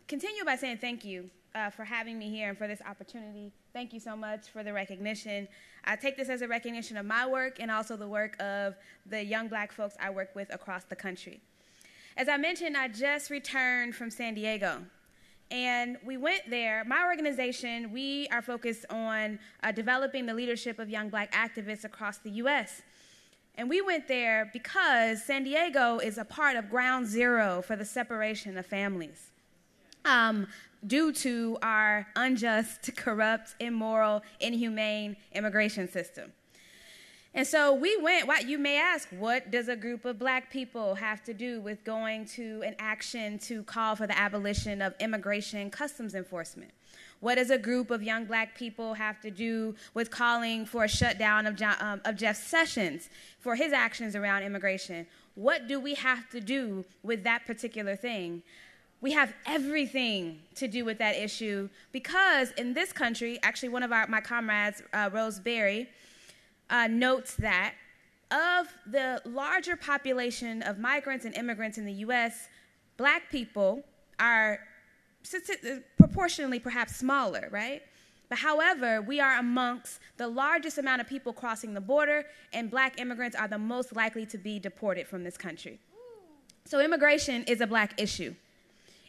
continue by saying thank you for having me here and for this opportunity. Thank you so much for the recognition. I take this as a recognition of my work and also the work of the young Black folks I work with across the country. As I mentioned, I just returned from San Diego. And we went there. My organization, we are focused on developing the leadership of young Black activists across the U.S. And we went there because San Diego is a part of ground zero for the separation of families. Due to our unjust, corrupt, immoral, inhumane immigration system. And so we went, you may ask, what does a group of Black people have to do with going to an action to call for the abolition of immigration customs enforcement? What does a group of young Black people have to do with calling for a shutdown of Jeff Sessions for his actions around immigration? What do we have to do with that particular thing? We have everything to do with that issue because in this country, actually one of my comrades, Rose Berry, notes that of the larger population of migrants and immigrants in the U.S., Black people are proportionally perhaps smaller, right? But however, we are amongst the largest amount of people crossing the border, and Black immigrants are the most likely to be deported from this country. So immigration is a Black issue.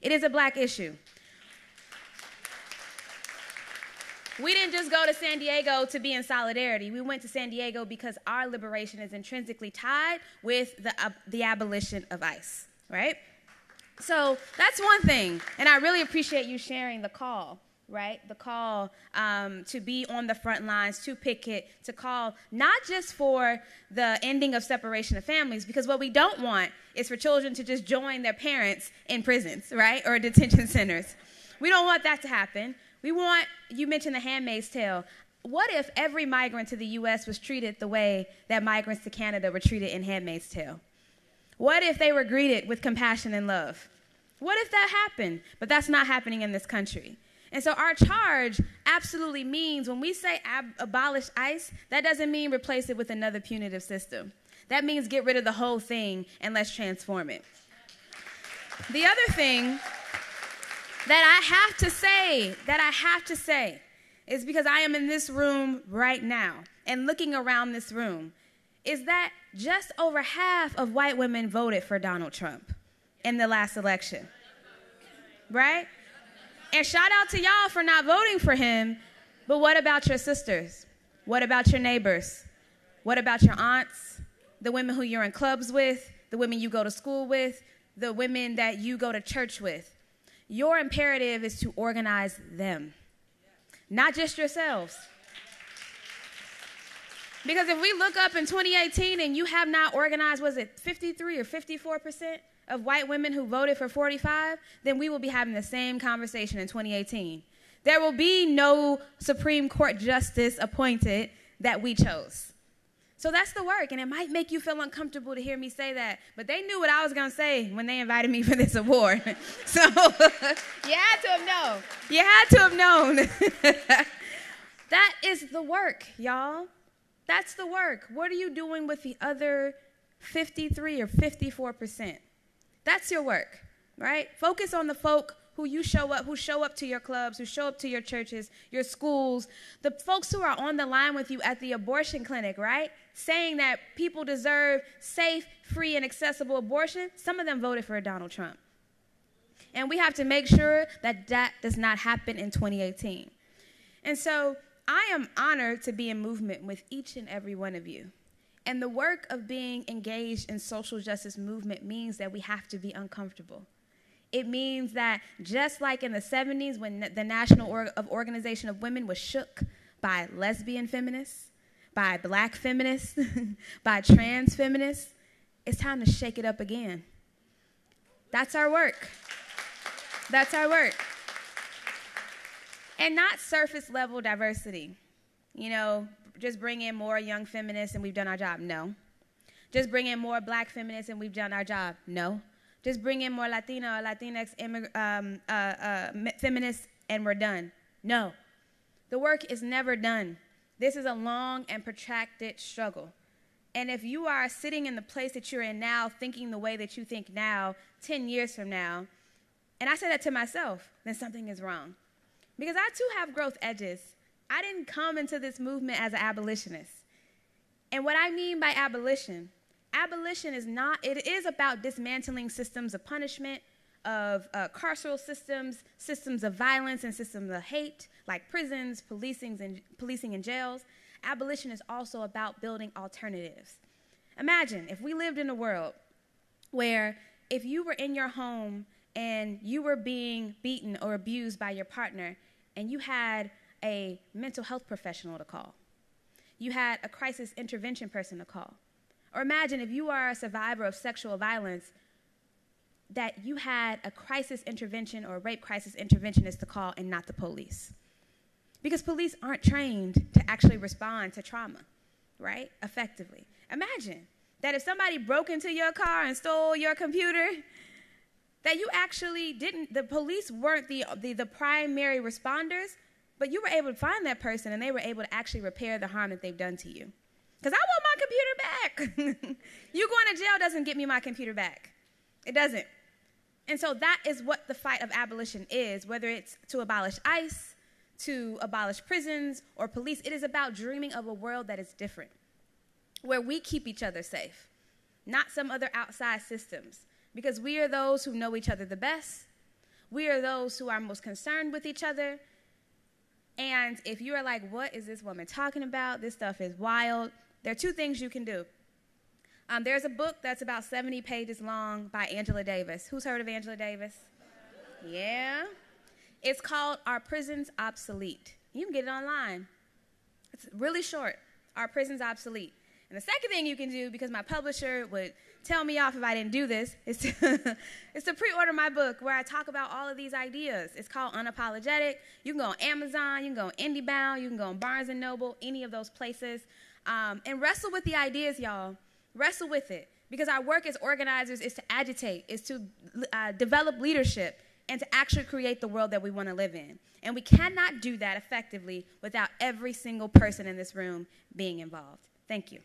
It is a Black issue. We didn't just go to San Diego to be in solidarity. We went to San Diego because our liberation is intrinsically tied with the abolition of ICE, right? So that's one thing, and I really appreciate you sharing the call, right? The call to be on the front lines, to picket, to call not just for the ending of separation of families, because what we don't want is for children to just join their parents in prisons, right, or detention centers. We don't want that to happen. We want, you mentioned The Handmaid's Tale. What if every migrant to the U.S. was treated the way that migrants to Canada were treated in Handmaid's Tale? What if they were greeted with compassion and love? What if that happened? But that's not happening in this country. And so our charge absolutely means when we say abolish ICE, that doesn't mean replace it with another punitive system. That means get rid of the whole thing and let's transform it. The other thing that I have to say is because I am in this room right now and looking around this room, is that just over half of white women voted for Donald Trump in the last election, right? And shout out to y'all for not voting for him, but what about your sisters? What about your neighbors? What about your aunts, the women who you're in clubs with, the women you go to school with, the women that you go to church with? Your imperative is to organize them, not just yourselves. Because if we look up in 2018 and you have not organized, was it 53 or 54% of white women who voted for 45, then we will be having the same conversation in 2018. There will be no Supreme Court justice appointed that we chose. So that's the work, and it might make you feel uncomfortable to hear me say that, but they knew what I was going to say when they invited me for this award. So you had to have known. You had to have known. That is the work, y'all. That's the work. What are you doing with the other 53 or 54%? That's your work, right? Focus on the folk who show up to your clubs, who show up to your churches, your schools, the folks who are on the line with you at the abortion clinic, right? Saying that people deserve safe, free, and accessible abortion. Some of them voted for Donald Trump. And we have to make sure that that does not happen in 2018. And so I am honored to be in movement with each and every one of you. And the work of being engaged in social justice movement means that we have to be uncomfortable. It means that just like in the 70s when the National Organization of Women was shook by lesbian feminists, by black feminists, by trans feminists, it's time to shake it up again. That's our work. That's our work. And not surface level diversity. You know, just bring in more young feminists and we've done our job. No. Just bring in more black feminists and we've done our job. No. Just bring in more Latina or Latinx feminists and we're done. No. The work is never done. This is a long and protracted struggle. And if you are sitting in the place that you're in now, thinking the way that you think now, 10 years from now, and I say that to myself, then something is wrong. Because I too have growth edges. I didn't come into this movement as an abolitionist. And what I mean by abolition it is about dismantling systems of punishment, of carceral systems, systems of violence, and systems of hate, like prisons, policing, and jails. Abolition is also about building alternatives. Imagine if we lived in a world where if you were in your home and you were being beaten or abused by your partner and you had a mental health professional to call, you had a crisis intervention person to call. Or imagine if you are a survivor of sexual violence, that you had a crisis intervention or a rape crisis interventionist to call and not the police. Because police aren't trained to actually respond to trauma, right, effectively. Imagine that if somebody broke into your car and stole your computer, that you actually the police weren't the primary responders, but you were able to find that person and they were able to actually repair the harm that they've done to you. Because I want my computer back. You going to jail doesn't get me my computer back. It doesn't. And so that is what the fight of abolition is, whether it's to abolish ICE, to abolish prisons or police. It is about dreaming of a world that is different, where we keep each other safe, not some other outside systems. Because we are those who know each other the best. We are those who are most concerned with each other. And if you are like, what is this woman talking about? This stuff is wild. There are two things you can do. There's a book that's about 70 pages long by Angela Davis. Who's heard of Angela Davis? Yeah. It's called Are Prisons Obsolete? You can get it online. It's really short. Are Prisons Obsolete? And the second thing you can do, because my publisher would tell me off if I didn't do this, is to pre-order my book where I talk about all of these ideas. It's called Unapologetic. You can go on Amazon, you can go on IndieBound, you can go on Barnes & Noble, any of those places. And wrestle with the ideas, y'all. Wrestle with it. Because our work as organizers is to agitate, is to develop leadership, and to actually create the world that we want to live in. And we cannot do that effectively without every single person in this room being involved. Thank you.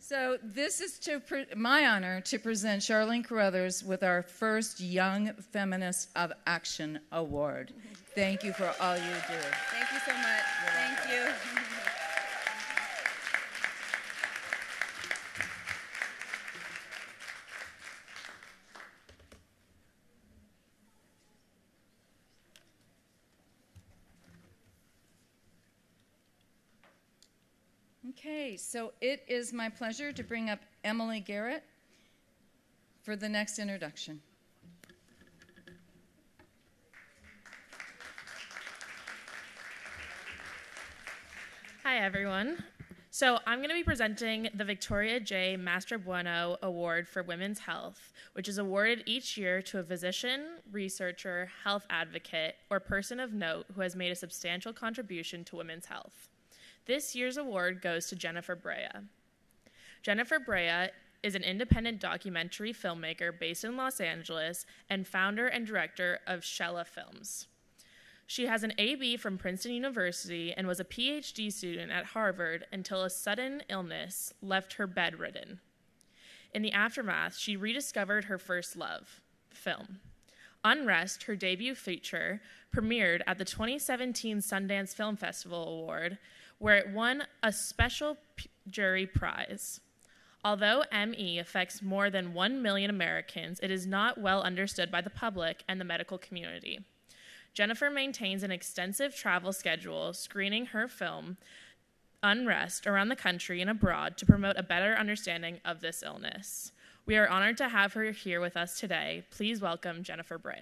So this is my honor to present Charlene Carruthers with our first Young Feminist of Action Award. Thank you for all you do. Thank you so much. Thank you. Okay, so it is my pleasure to bring up Emily Garrett for the next introduction. Hi, everyone. So I'm going to be presenting the Victoria J. Master Bueno Award for Women's Health, which is awarded each year to a physician, researcher, health advocate, or person of note who has made a substantial contribution to women's health. This year's award goes to Jennifer Brea. Jennifer Brea is an independent documentary filmmaker based in Los Angeles and founder and director of Shella Films. She has an AB from Princeton University and was a PhD student at Harvard until a sudden illness left her bedridden. In the aftermath, she rediscovered her first love, film. Unrest, her debut feature, premiered at the 2017 Sundance Film Festival Award, where it won a special jury prize. Although ME affects more than 1 million Americans, it is not well understood by the public and the medical community. Jennifer maintains an extensive travel schedule, screening her film, Unrest, around the country and abroad to promote a better understanding of this illness. We are honored to have her here with us today. Please welcome Jennifer Brea.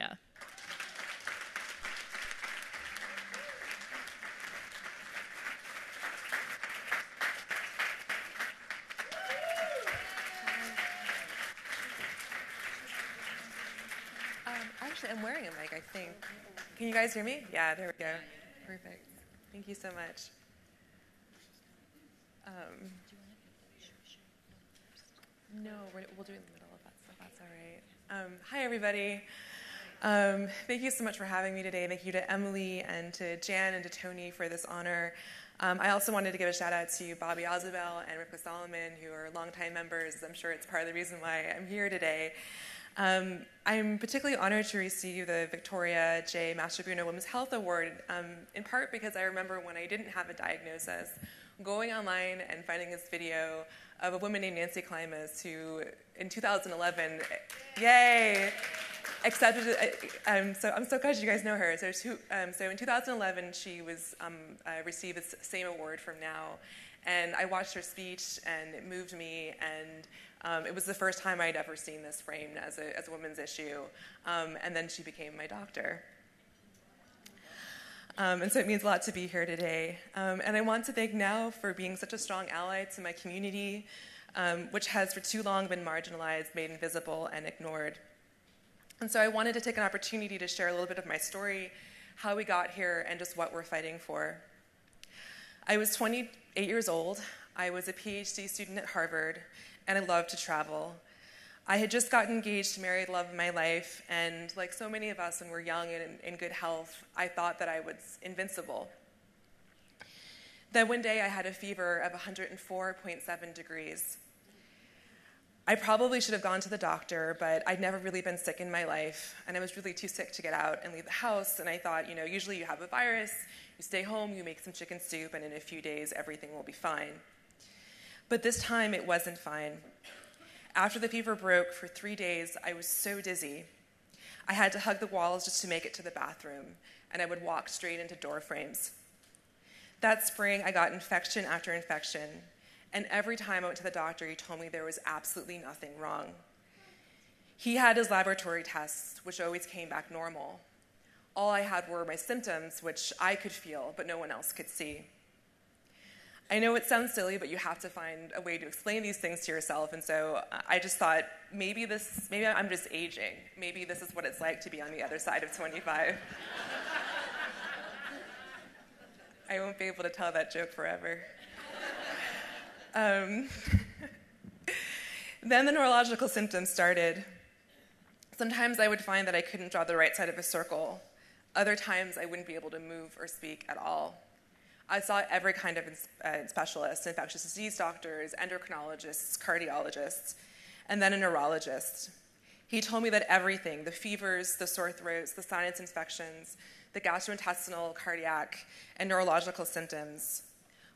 Actually, I'm wearing a mic, I think. Can you guys hear me? Yeah, there we go. Perfect. Thank you so much. No, we'll do it in the middle of that stuff. That's all right. Hi, everybody. Thank you so much for having me today. Thank you to Emily and to Jan and to Tony for this honor. I also wanted to give a shout out to Bobby Ozabel and Ripka Solomon, who are longtime members. I'm sure it's part of the reason why I'm here today. I'm particularly honored to receive the Victoria J. Master Bueno Women's Health Award, in part because I remember when I didn't have a diagnosis, going online and finding this video of a woman named Nancy Klimas who, in 2011, yay, accepted it. So I'm so glad you guys know her. So in 2011, she was received this same award from NOW, and I watched her speech, and it moved me, and it was the first time I'd ever seen this framed as a women's issue, and then she became my doctor. And so it means a lot to be here today. And I want to thank NOW for being such a strong ally to my community, which has for too long been marginalized, made invisible, and ignored. And so I wanted to take an opportunity to share a little bit of my story, how we got here, and just what we're fighting for. I was 28 years old. I was a PhD student at Harvard, and I loved to travel. I had just gotten engaged to marry the love of my life, and like so many of us when we're young and in good health, I thought that I was invincible. Then one day I had a fever of 104.7 degrees. I probably should have gone to the doctor, but I'd never really been sick in my life, and I was really too sick to get out and leave the house, and I thought, usually you have a virus, you stay home, you make some chicken soup, and in a few days everything will be fine. But this time it wasn't fine. After the fever broke for 3 days, I was so dizzy. I had to hug the walls just to make it to the bathroom, and I would walk straight into door frames. That spring, I got infection after infection, and every time I went to the doctor, he told me there was absolutely nothing wrong. He had his laboratory tests, which always came back normal. All I had were my symptoms, which I could feel, but no one else could see. I know it sounds silly, but you have to find a way to explain these things to yourself, and so I just thought, maybe I'm just aging. Maybe this is what it's like to be on the other side of 25. I won't be able to tell that joke forever. Then the neurological symptoms started. Sometimes I would find that I couldn't draw the right side of a circle. Other times I wouldn't be able to move or speak at all. I saw every kind of specialist, infectious disease doctors, endocrinologists, cardiologists, and then a neurologist. He told me that everything, the fevers, the sore throats, the sinus infections, the gastrointestinal, cardiac, and neurological symptoms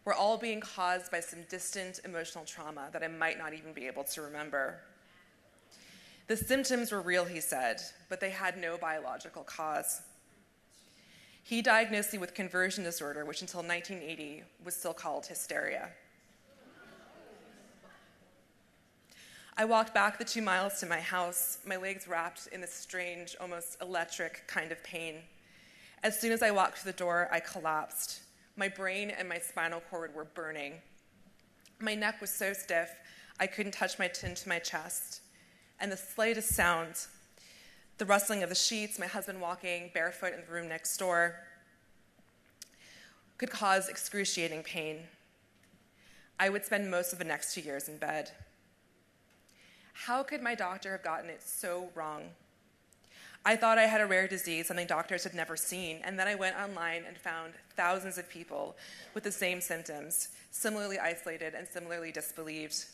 were all being caused by some distant emotional trauma that I might not even be able to remember. The symptoms were real, he said, but they had no biological cause. He diagnosed me with conversion disorder, which until 1980 was still called hysteria. I walked back the 2 miles to my house, my legs wrapped in this strange, almost electric kind of pain. As soon as I walked through the door, I collapsed. My brain and my spinal cord were burning. My neck was so stiff, I couldn't touch my chin to my chest. And the slightest sound, the rustling of the sheets, my husband walking barefoot in the room next door, could cause excruciating pain. I would spend most of the next 2 years in bed. How could my doctor have gotten it so wrong? I thought I had a rare disease, something doctors had never seen, and then I went online and found thousands of people with the same symptoms, similarly isolated and similarly disbelieved.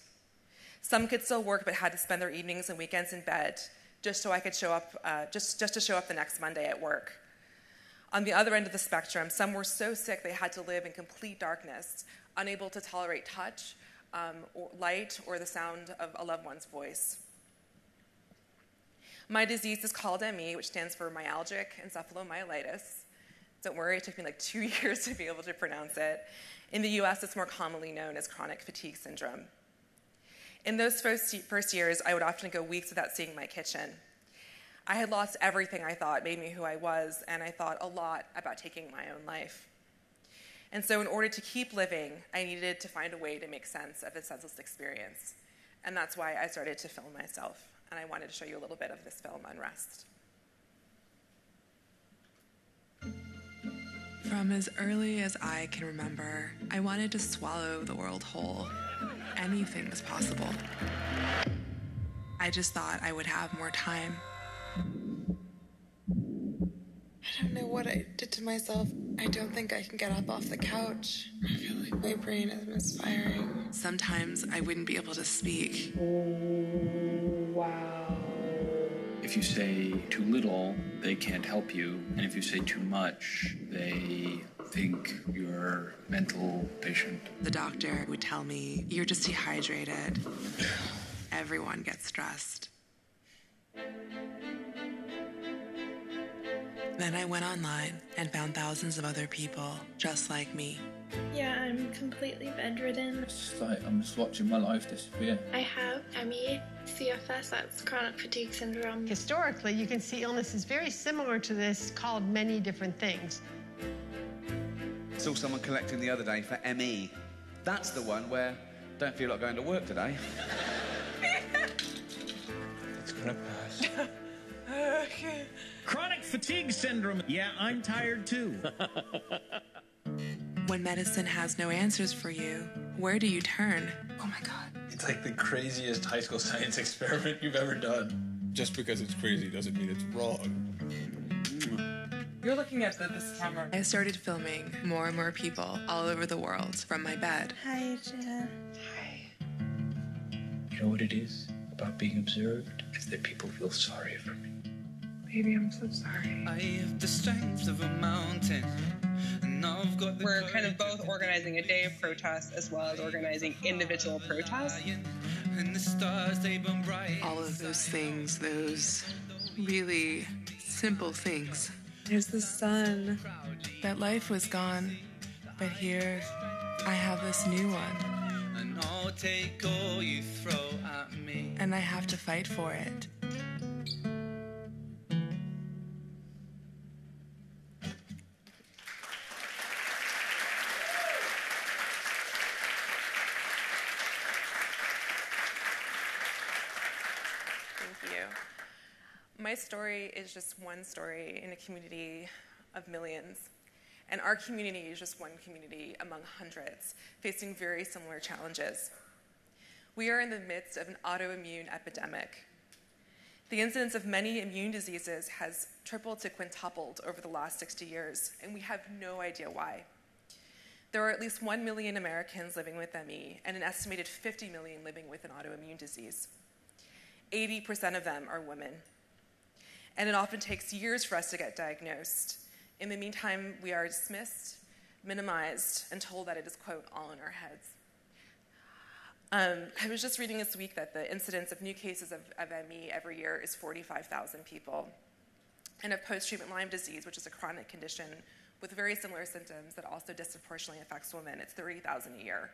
Some could still work but had to spend their evenings and weekends in bed just so I could show up, just to show up the next Monday at work. On the other end of the spectrum, some were so sick they had to live in complete darkness, unable to tolerate touch, or light, or the sound of a loved one's voice. My disease is called ME, which stands for myalgic encephalomyelitis. Don't worry, it took me like 2 years to be able to pronounce it. In the US, it's more commonly known as chronic fatigue syndrome. In those first years, I would often go weeks without seeing my kitchen. I had lost everything I thought made me who I was, and I thought a lot about taking my own life. And so in order to keep living, I needed to find a way to make sense of this senseless experience. And that's why I started to film myself. And I wanted to show you a little bit of this film, Unrest. From as early as I can remember, I wanted to swallow the world whole. Anything was possible. I just thought I would have more time. I don't know what I did to myself. I don't think I can get up off the couch. I feel like my brain is misfiring. Sometimes I wouldn't be able to speak. Wow. If you say too little, they can't help you. And if you say too much, they think you're a mental patient. The doctor would tell me, "You're just dehydrated." Everyone gets stressed. Then I went online and found thousands of other people just like me. Yeah, I'm completely bedridden. It's like I'm just watching my life disappear. I have ME, CFS, that's chronic fatigue syndrome. Historically, you can see illnesses very similar to this called many different things. Saw someone collecting the other day for ME. That's the one where don't feel like going to work today. It's gonna pass. Okay. Chronic fatigue syndrome. Yeah, I'm tired too. When medicine has no answers for you, where do you turn? Oh my God. It's like the craziest high school science experiment you've ever done. Just because it's crazy doesn't mean it's wrong. You're looking at this camera. I started filming more and more people all over the world from my bed. Hi, Jen. Hi. You know what it is about being observed? It's that people feel sorry for me. Baby, I'm so sorry. I have the strength of a mountain. We're kind of both organizing a day of protest as well as organizing individual protests. All of those things, those really simple things. There's the sun. That life was gone, but here I have this new one. And I'll take all you throw at me. And I have to fight for it. My story is just one story in a community of millions. And our community is just one community among hundreds, facing very similar challenges. We are in the midst of an autoimmune epidemic. The incidence of many immune diseases has tripled to quintupled over the last 60 years, and we have no idea why. There are at least 1 million Americans living with ME and an estimated 50 million living with an autoimmune disease. 80% of them are women. And it often takes years for us to get diagnosed. In the meantime, we are dismissed, minimized, and told that it is, quote, all in our heads. I was just reading this week that the incidence of new cases of ME every year is 45,000 people, and of post-treatment Lyme disease, which is a chronic condition with very similar symptoms that also disproportionately affects women, it's 30,000 a year.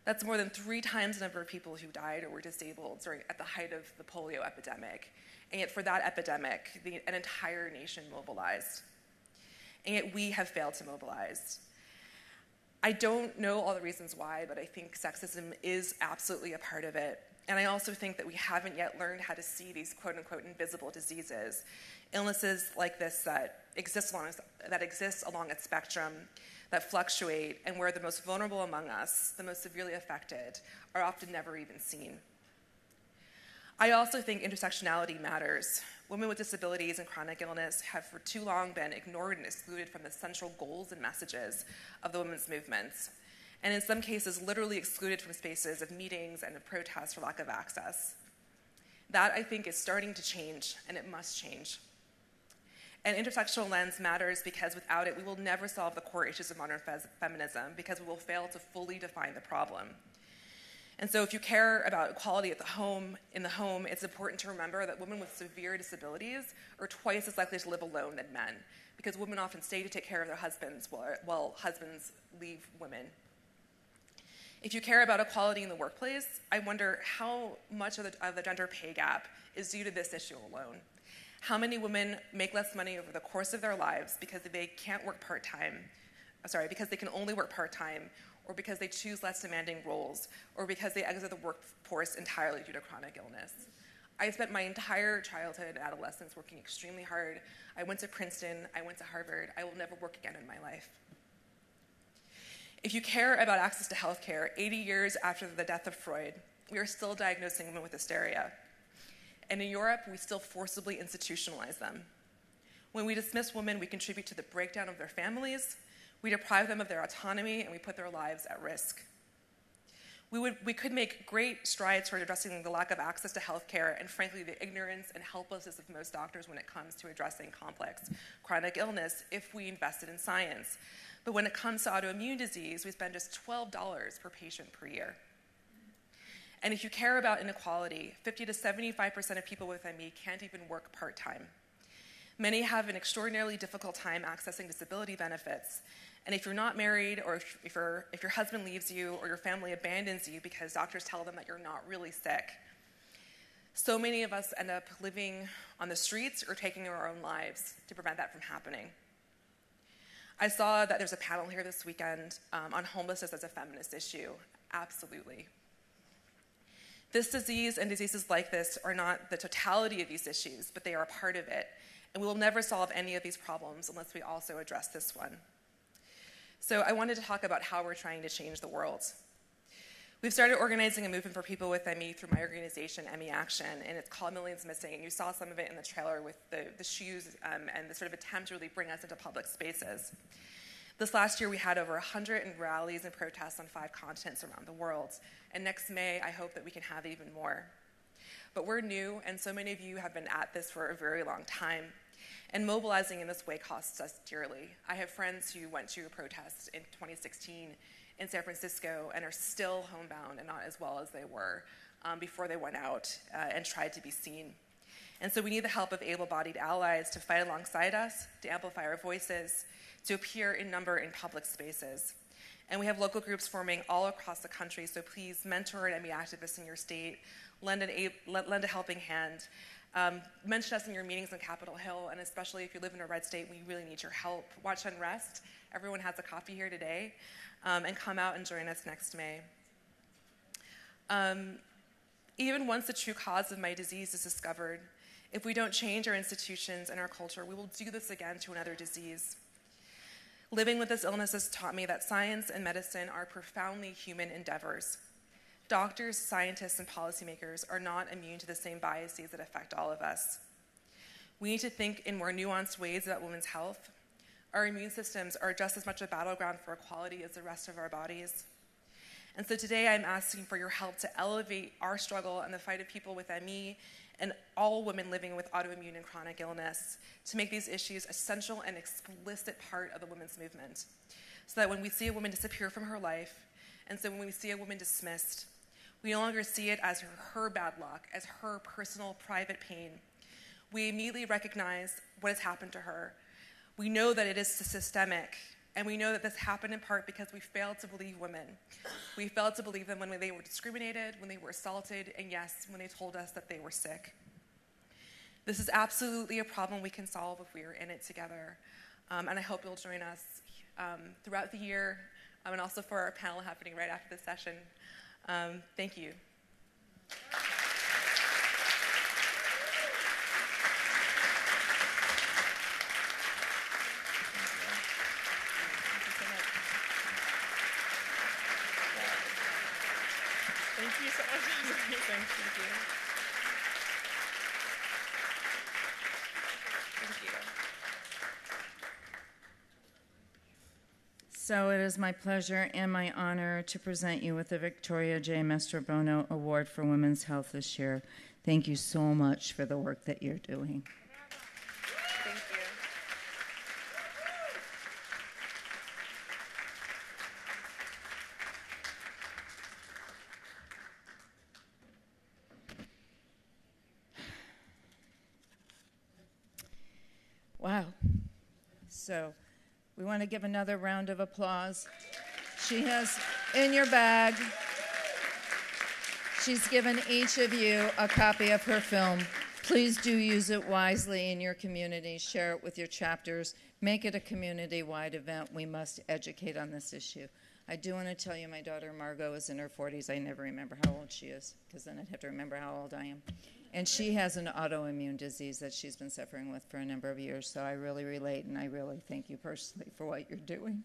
That's more than 3 times the number of people who died or were disabled at the height of the polio epidemic. And yet for that epidemic, an entire nation mobilized. And yet we have failed to mobilize. I don't know all the reasons why, but I think sexism is absolutely a part of it. And I also think that we haven't yet learned how to see these quote-unquote invisible diseases, illnesses like this that exist along a spectrum, that fluctuate, and where the most vulnerable among us, the most severely affected, are often never even seen. I also think intersectionality matters. Women with disabilities and chronic illness have for too long been ignored and excluded from the central goals and messages of the women's movements, and in some cases literally excluded from spaces of meetings and of protests for lack of access. That, I think, is starting to change, and it must change. An intersectional lens matters because without it, we will never solve the core issues of modern feminism, because we will fail to fully define the problem. And so if you care about equality in the home, it's important to remember that women with severe disabilities are twice as likely to live alone than men, because women often stay to take care of their husbands while husbands leave women. If you care about equality in the workplace, I wonder how much of the gender pay gap is due to this issue alone. How many women make less money over the course of their lives because they can't work part-time, because they can only work part-time, or because they choose less demanding roles, or because they exit the workforce entirely due to chronic illness. I spent my entire childhood and adolescence working extremely hard. I went to Princeton, I went to Harvard. I will never work again in my life. If you care about access to healthcare, 80 years after the death of Freud, we are still diagnosing women with hysteria. And in Europe, we still forcibly institutionalize them. When we dismiss women, we contribute to the breakdown of their families, we deprive them of their autonomy, and we put their lives at risk. We could make great strides toward addressing the lack of access to healthcare and, frankly, the ignorance and helplessness of most doctors when it comes to addressing complex chronic illness if we invested in science. But when it comes to autoimmune disease, we spend just $12 per patient per year. And if you care about inequality, 50 to 75% of people with ME can't even work part-time. Many have an extraordinarily difficult time accessing disability benefits. And if you're not married, or if your husband leaves you, or your family abandons you because doctors tell them that you're not really sick, so many of us end up living on the streets or taking our own lives to prevent that from happening. I saw that there's a panel here this weekend on homelessness as a feminist issue. Absolutely. This disease and diseases like this are not the totality of these issues, but they are a part of it. And we will never solve any of these problems unless we also address this one. So I wanted to talk about how we're trying to change the world. We've started organizing a movement for people with ME through my organization, ME Action, and it's called Millions Missing, and you saw some of it in the trailer with the shoes and the sort of attempt to really bring us into public spaces. This last year, we had over 100 rallies and protests on 5 continents around the world, and next May, I hope that we can have even more. But we're new, and so many of you have been at this for a very long time. And mobilizing in this way costs us dearly. I have friends who went to a protest in 2016 in San Francisco and are still homebound and not as well as they were before they went out and tried to be seen. And so we need the help of able-bodied allies to fight alongside us, to amplify our voices, to appear in number in public spaces. And we have local groups forming all across the country, so please mentor an ME activist in your state, lend a helping hand. Mention us in your meetings on Capitol Hill, and especially if you live in a red state, we really need your help. Watch Unrest. Everyone has a copy here today. And come out and join us next May. Even once the true cause of my disease is discovered, if we don't change our institutions and our culture, we will do this again to another disease. Living with this illness has taught me that science and medicine are profoundly human endeavors. Doctors, scientists, and policymakers are not immune to the same biases that affect all of us. We need to think in more nuanced ways about women's health. Our immune systems are just as much a battleground for equality as the rest of our bodies. And so today I'm asking for your help to elevate our struggle and the fight of people with ME and all women living with autoimmune and chronic illness to make these issues a central and explicit part of the women's movement. So that when we see a woman disappear from her life, and so when we see a woman dismissed, we no longer see it as her bad luck, as her personal, private pain. We immediately recognize what has happened to her. We know that it is systemic, and we know that this happened in part because we failed to believe women. We failed to believe them when they were discriminated, when they were assaulted, and yes, when they told us that they were sick. This is absolutely a problem we can solve if we are in it together. And I hope you'll join us throughout the year, and also for our panel happening right after this session. Thank you. Thank you so much. It was amazing. Thank you. Thank you. So it is my pleasure and my honor to present you with the Victoria J. Mastrobuono Award for Women's Health this year. Thank you so much for the work that you're doing. Thank you. Wow. So we want to give another round of applause. She has in your bag, she's given each of you a copy of her film. Please do use it wisely in your community. Share it with your chapters. Make it a community-wide event. We must educate on this issue. I do want to tell you my daughter Margot is in her 40s. I never remember how old she is, because then I'd have to remember how old I am. And she has an autoimmune disease that she's been suffering with for a number of years, so I really relate, and I really thank you personally for what you're doing.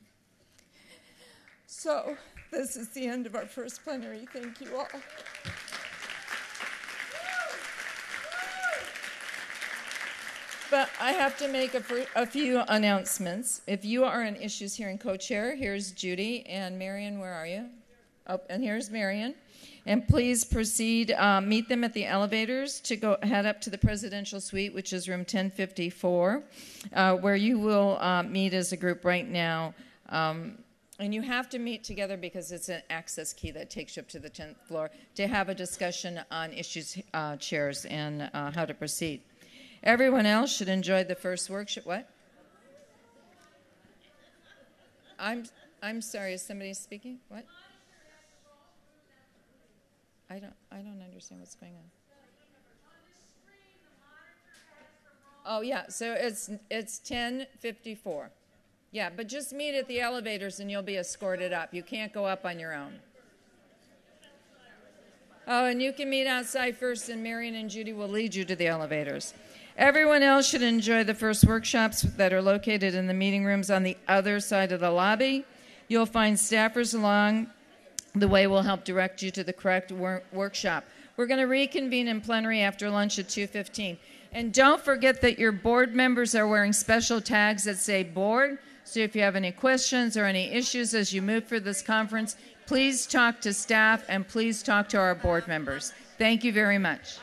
So this is the end of our first plenary. Thank you all. But I have to make a few announcements. If you are an Issues Hearing co-chair, here's Judy, and Marion, where are you? Oh, and here's Marion. And please proceed, meet them at the elevators to go head up to the presidential suite, which is room 1054, where you will meet as a group right now. And you have to meet together because it's an access key that takes you up to the 10th floor to have a discussion on issues chairs and how to proceed. Everyone else should enjoy the first workshop. What? I'm sorry, is somebody speaking? What? I don't understand what's going on. Oh yeah, so it's 1054. Yeah, but just meet at the elevators and you'll be escorted up. You can't go up on your own. Oh, and you can meet outside first, and Marion and Judy will lead you to the elevators. Everyone else should enjoy the first workshops that are located in the meeting rooms on the other side of the lobby. You'll find staffers along the way will help direct you to the correct workshop. We're going to reconvene in plenary after lunch at 2:15. And don't forget that your board members are wearing special tags that say board. So if you have any questions or any issues as you move through this conference, please talk to staff and please talk to our board members. Thank you very much.